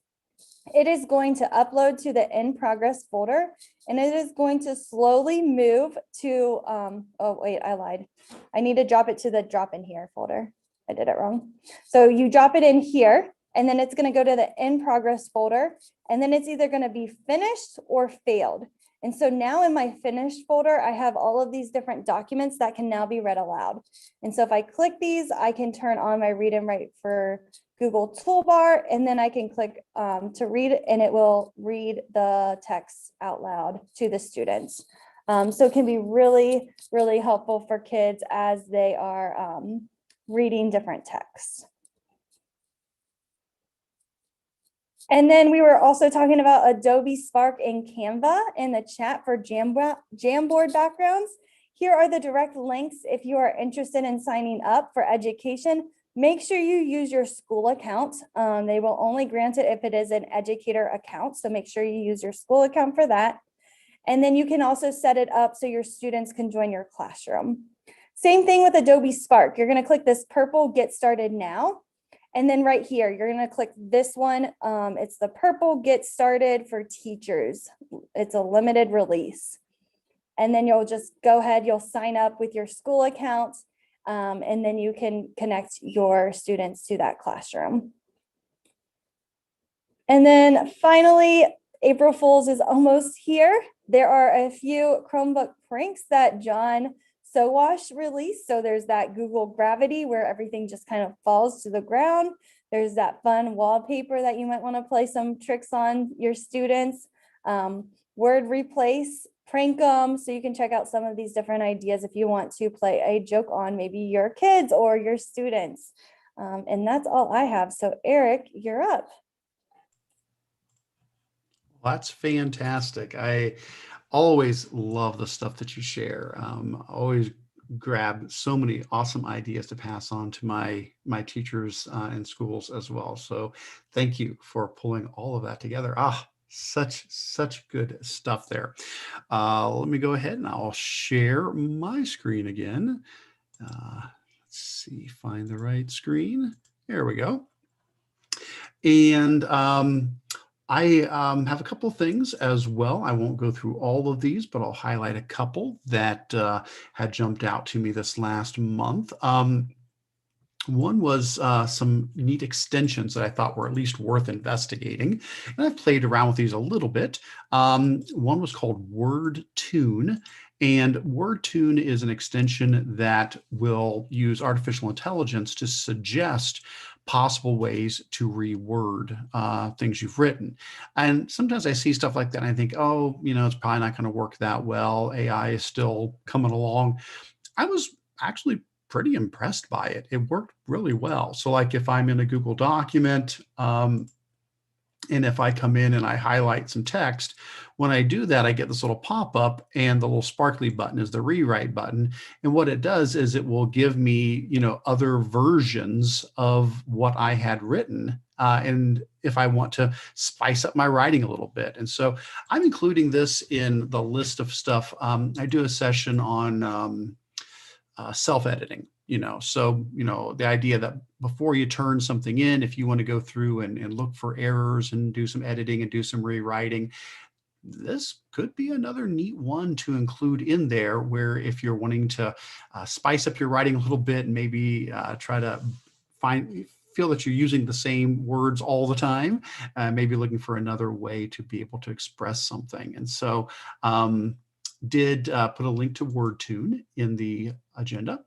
It is going to upload to the in progress folder, and it is going to slowly move to, oh wait, I lied. I need to drop it to the drop in here folder. I did it wrong. So you drop it in here, and then it's going to go to the in progress folder, and then it's either going to be finished or failed. And so now in my finished folder, I have all of these different documents that can now be read aloud. And so if I click these, I can turn on my read and write for Google toolbar, and then I can click to read, and it will read the text out loud to the students. So it can be really, really helpful for kids as they are reading different texts. And then we were also talking about Adobe Spark and Canva in the chat for Jamboard backgrounds. Here are the direct links if you are interested in signing up for education. Make sure you use your school account. They will only grant it if it is an educator account. So make sure you use your school account for that. And then you can also set it up so your students can join your classroom. Same thing with Adobe Spark. You're going to click this purple Get Started Now. And then right here, you're going to click this one. It's the purple Get Started for Teachers. It's a limited release. And then you'll just go ahead, you'll sign up with your school account, and then you can connect your students to that classroom. And then finally, April Fool's is almost here. There are a few Chromebook pranks that John Sowash released. So there's that Google Gravity where everything just kind of falls to the ground. There's that fun wallpaper that you might want to play some tricks on your students. Word replace, prank them. So you can check out some of these different ideas if you want to play a joke on maybe your kids or your students. And that's all I have. So Eric, you're up. That's fantastic. I always love the stuff that you share. Always grab so many awesome ideas to pass on to my teachers in schools as well. So thank you for pulling all of that together. Such good stuff there. Let me go ahead and I'll share my screen again. Let's see, find the right screen. There we go. And I have a couple of things as well. I won't go through all of these, but I'll highlight a couple that had jumped out to me this last month. One was some neat extensions that I thought were at least worth investigating. And I've played around with these a little bit. One was called WordTune. And WordTune is an extension that will use artificial intelligence to suggest possible ways to reword things you've written. And sometimes I see stuff like that and I think, oh, it's probably not going to work that well. AI is still coming along. I was actually pretty impressed by it. It worked really well. So like if I'm in a Google document, and if I come in and I highlight some text, when I do that, I get this little pop-up, and the little sparkly button is the rewrite button. And what it does is it will give me, other versions of what I had written. And if I want to spice up my writing a little bit. And so I'm including this in the list of stuff. I do a session on self-editing. So the idea that before you turn something in, if you want to go through and look for errors and do some editing and do some rewriting, this could be another neat one to include in there, where if you're wanting to spice up your writing a little bit and maybe try to feel that you're using the same words all the time, maybe looking for another way to be able to express something. And so did put a link to WordTune in the agenda.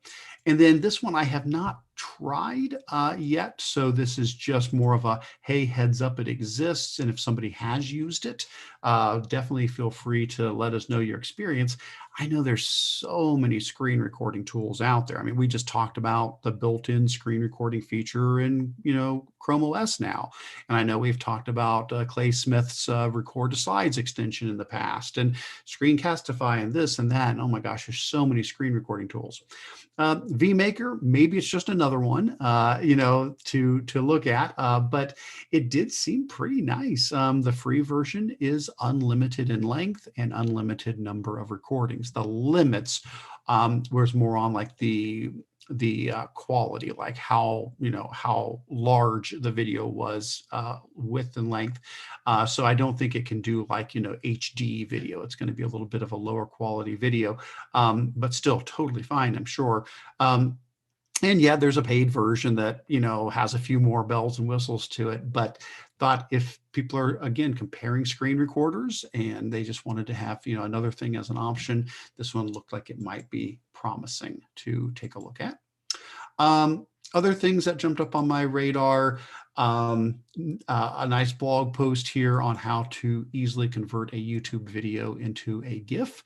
And then this one I have not tried yet. So this is just more of a, hey, heads up, it exists. And if somebody has used it, definitely feel free to let us know your experience. I know there's so many screen recording tools out there. I mean, we just talked about the built-in screen recording feature in, ChromeOS now. And I know we've talked about Clay Smith's Record to Slides extension in the past, and Screencastify and this and that. And oh my gosh, there's so many screen recording tools. vMaker, maybe it's just another one, to look at, but it did seem pretty nice. The free version is unlimited in length and unlimited number of recordings. The limits was more on like the quality, like how large the video was, width and length. So I don't think it can do like HD video. It's going to be a little bit of a lower quality video, but still totally fine, I'm sure. And yeah, there's a paid version that, you know, has a few more bells and whistles to it, but thought if people are, again, comparing screen recorders and they just wanted to have, you know, another thing as an option, this one looked like it might be promising to take a look at. Other things that jumped up on my radar, a nice blog post here on how to easily convert a YouTube video into a GIF.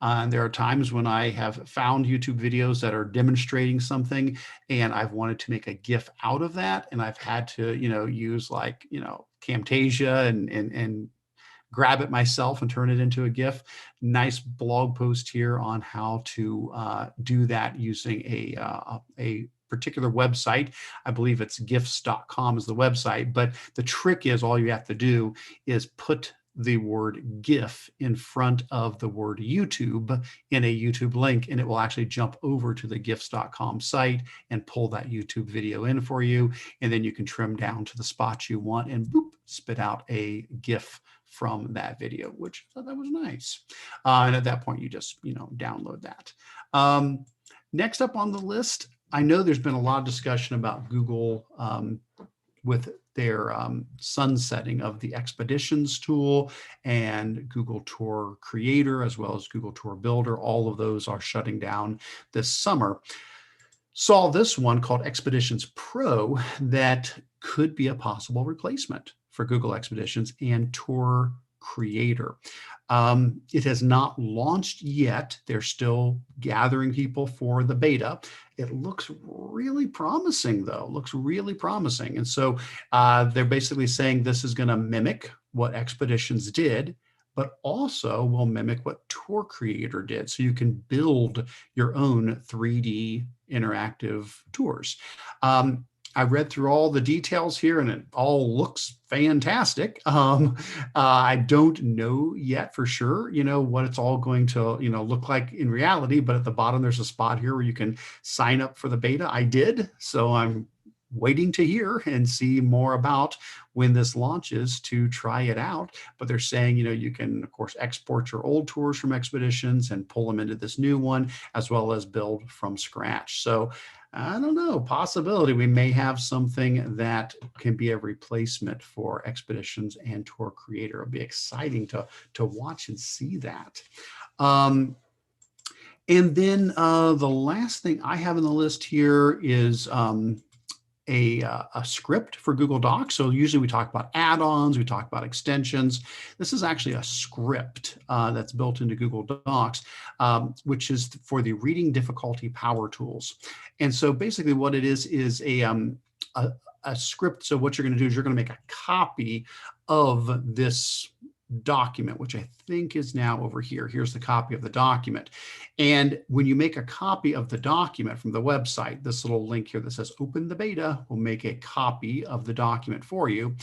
And there are times when I have found YouTube videos that are demonstrating something and I've wanted to make a GIF out of that. And I've had to, you know, use like, you know, Camtasia and grab it myself and turn it into a GIF. Nice blog post here on how to do that using a particular website. I believe it's gifs.com is the website, but the trick is all you have to do is put the word GIF in front of the word YouTube in a YouTube link, and it will actually jump over to the gifs.com site and pull that YouTube video in for you. And then you can trim down to the spots you want and boop, spit out a GIF from that video, which I thought that was nice. And at that point, you just, you know, download that. Next up on the list, I know there's been a lot of discussion about Google with their sunsetting of the Expeditions tool and Google Tour Creator, as well as Google Tour Builder. All of those are shutting down this summer. Saw this one called Expeditions Pro that could be a possible replacement for Google Expeditions and Tour Creator. It has not launched yet. They're still gathering people for the beta. It looks really promising, though. Looks really promising. And so they're basically saying this is going to mimic what Expeditions did, but also will mimic what Tour Creator did. So you can build your own 3D interactive tours. I read through all the details here and it all looks fantastic. I don't know yet for sure, you know, what it's all going to, you know, look like in reality, but at the bottom, there's a spot here where you can sign up for the beta. I did. So I'm waiting to hear and see more about when this launches to try it out. But they're saying, you know, you can, of course, export your old tours from Expeditions and pull them into this new one, as well as build from scratch. So I don't know, possibility we may have something that can be a replacement for Expeditions and Tour Creator. It'll be exciting to watch and see that. And then the last thing I have on the list here is a script for Google Docs. So usually we talk about add-ons, we talk about extensions. This is actually a script that's built into Google Docs, which is for the reading difficulty power tools. And so basically what it is a script. So what you're going to do is you're going to make a copy of this document, which I think is now over here. Here's the copy of the document. And when you make a copy of the document from the website, this little link here that says open the beta will make a copy of the document for you.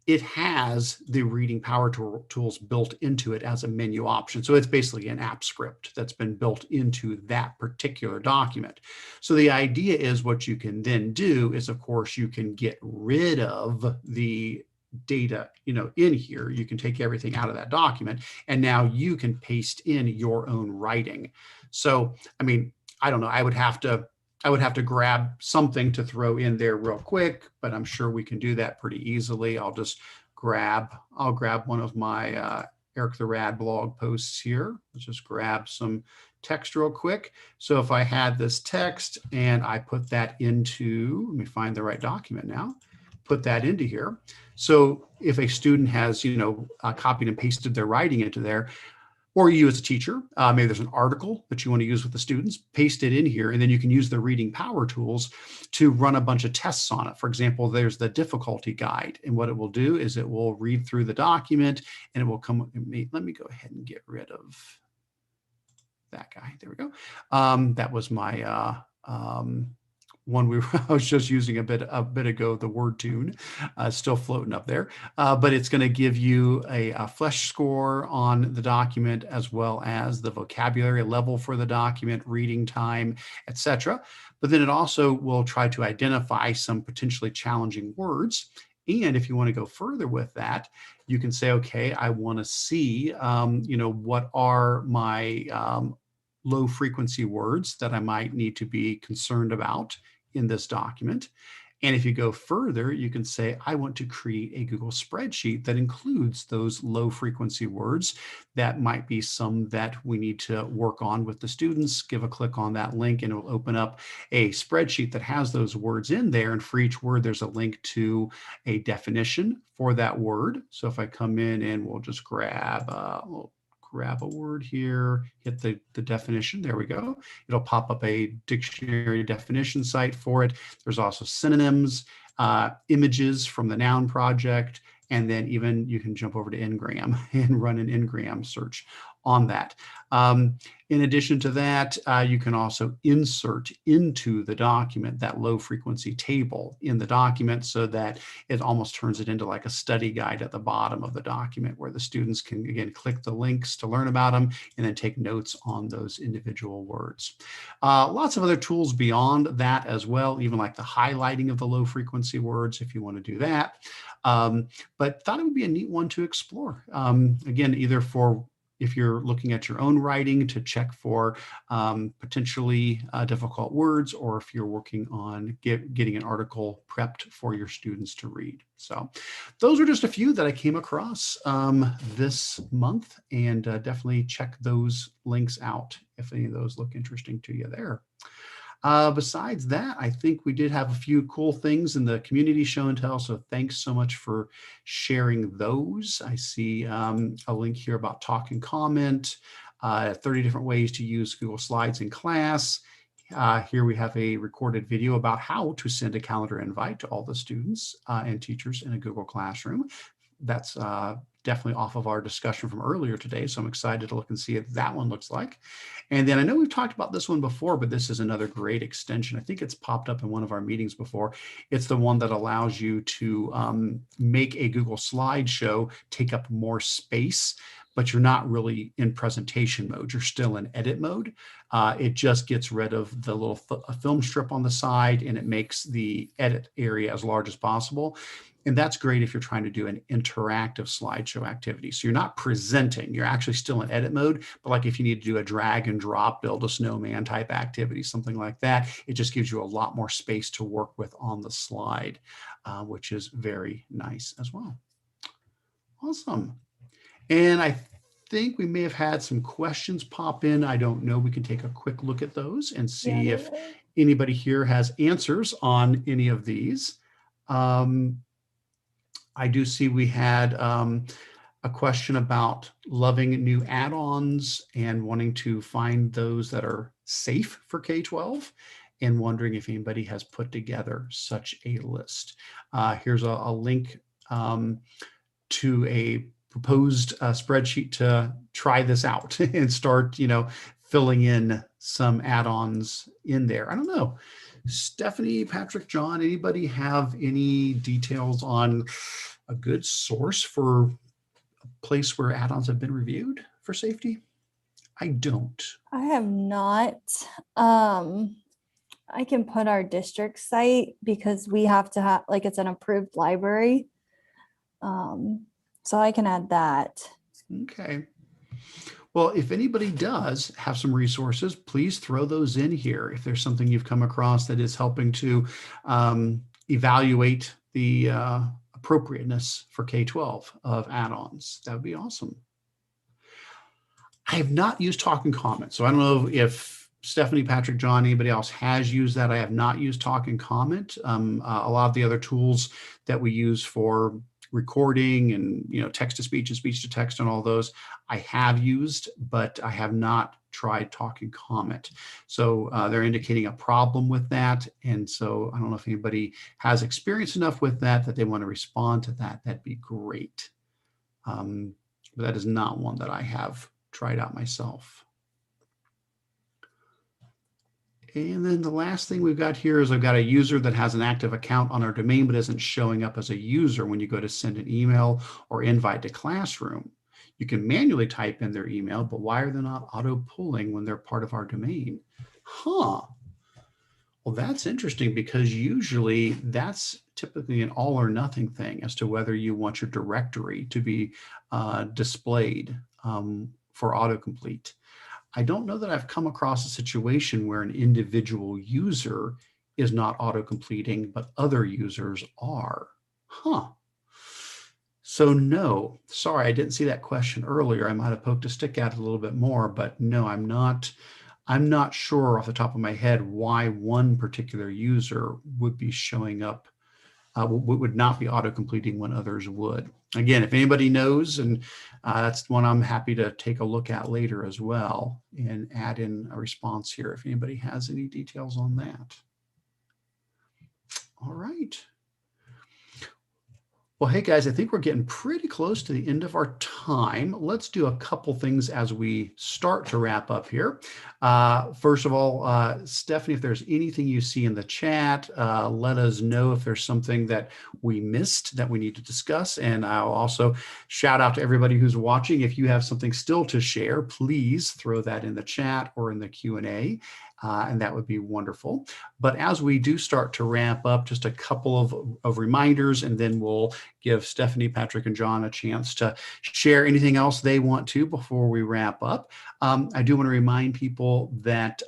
It has the reading power tools built into it as a menu option. So it's basically an app script that's been built into that particular document. So the idea is what you can then do is, of course, you can get rid of the data, you know, in here. You can take everything out of that document and now you can paste in your own writing. So, I mean, I don't know, I would have to grab something to throw in there real quick, but I'm sure we can do that pretty easily. I'll grab one of my Eric the Rad blog posts here. Let's just grab some text real quick. So if I had this text and I put that into, let me find the right document now, put that into here. So if a student has, you know, copied and pasted their writing into there, or you as a teacher, maybe there's an article that you want to use with the students, paste it in here, and then you can use the reading power tools to run a bunch of tests on it. For example, there's the difficulty guide, and what it will do is it will read through the document and it will come, let me go ahead and get rid of that guy. There we go. That was my one I was just using a bit ago, the word tune, still floating up there. But it's going to give you a flesh score on the document, as well as the vocabulary level for the document, reading time, etc. But then it also will try to identify some potentially challenging words. And if you want to go further with that, you can say, okay, I want to see, you know, what are my low frequency words that I might need to be concerned about in this document. And if you go further, you can say, I want to create a Google spreadsheet that includes those low frequency words. That might be some that we need to work on with the students. Give a click on that link and it will open up a spreadsheet that has those words in there. And for each word, there's a link to a definition for that word. So if I come in and we'll just grab a word here, hit the definition, there we go. It'll pop up a dictionary definition site for it. There's also synonyms, images from the noun project, and then even you can jump over to Ngram and run an Ngram search on that. In addition to that, you can also insert into the document that low frequency table in the document so that it almost turns it into like a study guide at the bottom of the document where the students can, again, click the links to learn about them and then take notes on those individual words. Lots of other tools beyond that as well, even like the highlighting of the low frequency words if you want to do that. But thought it would be a neat one to explore. Again, either for if you're looking at your own writing to check for potentially difficult words, or if you're working on getting an article prepped for your students to read. So those are just a few that I came across this month, and definitely check those links out if any of those look interesting to you there. Besides that, I think we did have a few cool things in the community show and tell, so thanks so much for sharing those. I see a link here about talk and comment, 30 different ways to use Google Slides in class. Here we have a recorded video about how to send a calendar invite to all the students and teachers in a Google Classroom. That's definitely off of our discussion from earlier today, so I'm excited to look and see what that one looks like. And then I know we've talked about this one before, but this is another great extension. I think it's popped up in one of our meetings before. It's the one that allows you to make a Google slideshow take up more space, but you're not really in presentation mode. You're still in edit mode. It just gets rid of the little film strip on the side, and it makes the edit area as large as possible. And that's great if you're trying to do an interactive slideshow activity. So you're not presenting, you're actually still in edit mode, but like if you need to do a drag and drop, build a snowman type activity, something like that, it just gives you a lot more space to work with on the slide, which is very nice as well. Awesome. And I think we may have had some questions pop in. I don't know. We can take a quick look at those and see if anybody here has answers on any of these. I do see we had a question about loving new add-ons and wanting to find those that are safe for K-12 and wondering if anybody has put together such a list. Here's a link to a proposed spreadsheet to try this out and start, filling in some add-ons in there. I don't know. Stephanie, Patrick, John, anybody have any details on a good source for a place where add-ons have been reviewed for safety? I don't. I have not. I can put our district site because we have to have, like, it's an approved library. So I can add that. Okay. Well, if anybody does have some resources, please throw those in here. If there's something you've come across that is helping to evaluate the appropriateness for K-12 of add-ons, that would be awesome. I have not used Talk and Comment, so I don't know if Stephanie, Patrick, John, anybody else has used that. I have not used Talk and Comment. A lot of the other tools that we use for recording and text to speech and speech to text and all those I have used, but I have not tried Talk and Comment. So they're indicating a problem with that, and so I don't know if anybody has experience enough with that they want to respond to that. That'd be great. But that is not one that I have tried out myself. And then the last thing we've got here is I've got a user that has an active account on our domain, but isn't showing up as a user when you go to send an email or invite to Classroom. You can manually type in their email, but why are they not auto-pulling when they're part of our domain? Huh. Well, that's interesting because usually that's typically an all or nothing thing as to whether you want your directory to be displayed for autocomplete. I don't know that I've come across a situation where an individual user is not auto-completing, but other users are. Huh. So no, sorry, I didn't see that question earlier. I might have poked a stick at it a little bit more, but no, I'm not sure off the top of my head why one particular user would be showing up, would not be auto-completing when others would. Again, if anybody knows, and that's one I'm happy to take a look at later as well and add in a response here if anybody has any details on that. All right. Well, hey guys, I think we're getting pretty close to the end of our time. Let's do a couple things as we start to wrap up here. First of all, Stephanie, if there's anything you see in the chat, let us know if there's something that we missed that we need to discuss. And I'll also shout out to everybody who's watching. If you have something still to share, please throw that in the chat or in the Q&A. And that would be wonderful. But as we do start to ramp up, just a couple of reminders, and then we'll give Stephanie, Patrick, and John a chance to share anything else they want to before we wrap up. I do want to remind people that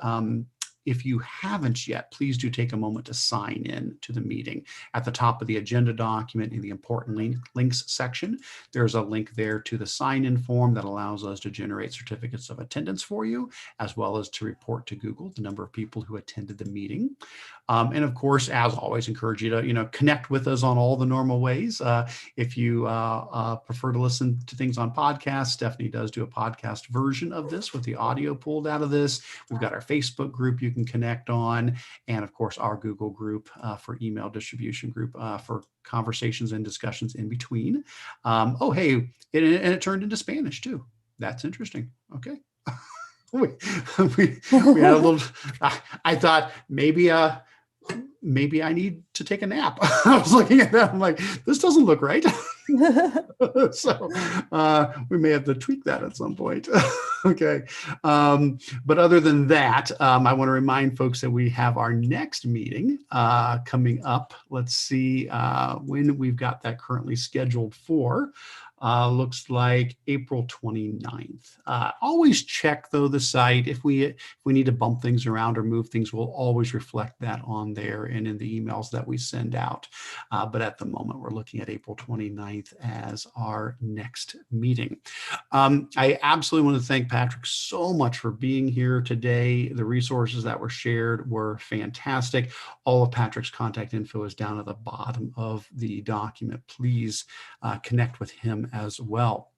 if you haven't yet, please do take a moment to sign in to the meeting. At the top of the agenda document in the important links section, there's a link there to the sign-in form that allows us to generate certificates of attendance for you, as well as to report to Google the number of people who attended the meeting. And of course, as always, encourage you to connect with us on all the normal ways. If you prefer to listen to things on podcasts, Stephanie does do a podcast version of this with the audio pulled out of this. We've got our Facebook group you can connect on, and of course our Google group for email distribution group for conversations and discussions in between. Oh, hey, it turned into Spanish too. That's interesting. Okay. we had a little, I thought maybe I need to take a nap. I was looking at that. I'm like, this doesn't look right. So we may have to tweak that at some point. Okay. But other than that, I want to remind folks that we have our next meeting coming up. Let's see when we've got that currently scheduled for. Looks like April 29th. Always check though the site. If we need to bump things around or move things, we'll always reflect that on there and in the emails that we send out. But at the moment, we're looking at April 29th as our next meeting. I absolutely want to thank Patrick so much for being here today. The resources that were shared were fantastic. All of Patrick's contact info is down at the bottom of the document. Please connect with him as well.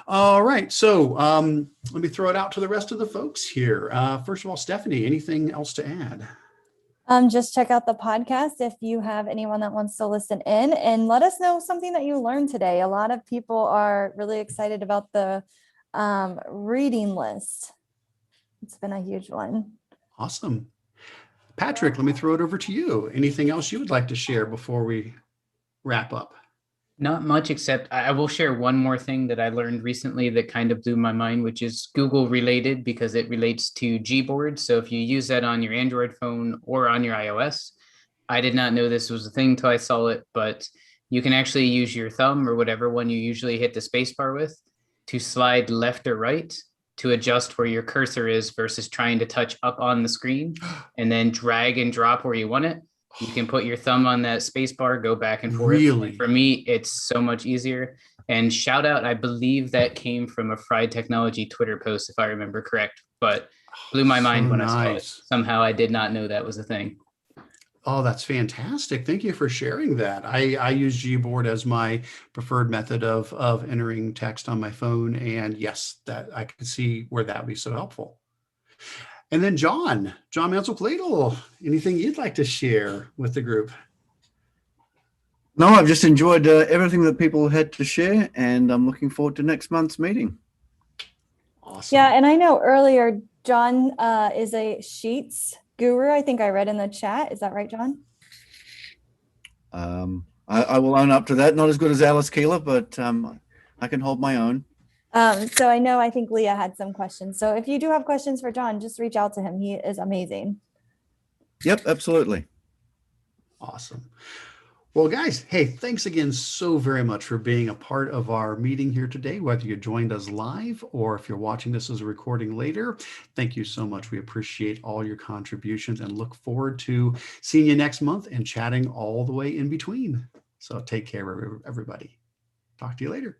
All right, so let me throw it out to the rest of the folks here. First of all, Stephanie, anything else to add? Just check out the podcast if you have anyone that wants to listen in, and let us know something that you learned today. A lot of people are really excited about the reading list. It's been a huge one. Awesome. Patrick, let me throw it over to you. Anything else you would like to share before we wrap up? Not much, except I will share one more thing that I learned recently that kind of blew my mind, which is Google related because it relates to Gboard. So if you use that on your Android phone or on your iOS, I did not know this was a thing till I saw it, but you can actually use your thumb or whatever one you usually hit the spacebar with to slide left or right to adjust where your cursor is versus trying to touch up on the screen and then drag and drop where you want it. You can put your thumb on that space bar, go back and forth. Really? And for me, it's so much easier. And shout out, I believe that came from a Fried Technology Twitter post, if I remember correct, but blew my mind when I saw it. Somehow I did not know that was a thing. Oh, that's fantastic. Thank you for sharing that. I use Gboard as my preferred method of entering text on my phone. And yes, that I can see where that would be so helpful. And then John Mansell-Cladle, anything you'd like to share with the group? No, I've just enjoyed everything that people had to share, and I'm looking forward to next month's meeting. Awesome. Yeah, and I know earlier John is a Sheets guru. I think I read in the chat. Is that right, John? I will own up to that. Not as good as Alice Keeler, but I can hold my own. So I think Leah had some questions. So if you do have questions for John, just reach out to him. He is amazing. Yep, absolutely. Awesome. Well, guys, hey, thanks again so very much for being a part of our meeting here today, whether you joined us live or if you're watching this as a recording later. Thank you so much. We appreciate all your contributions and look forward to seeing you next month and chatting all the way in between. So take care, everybody. Talk to you later.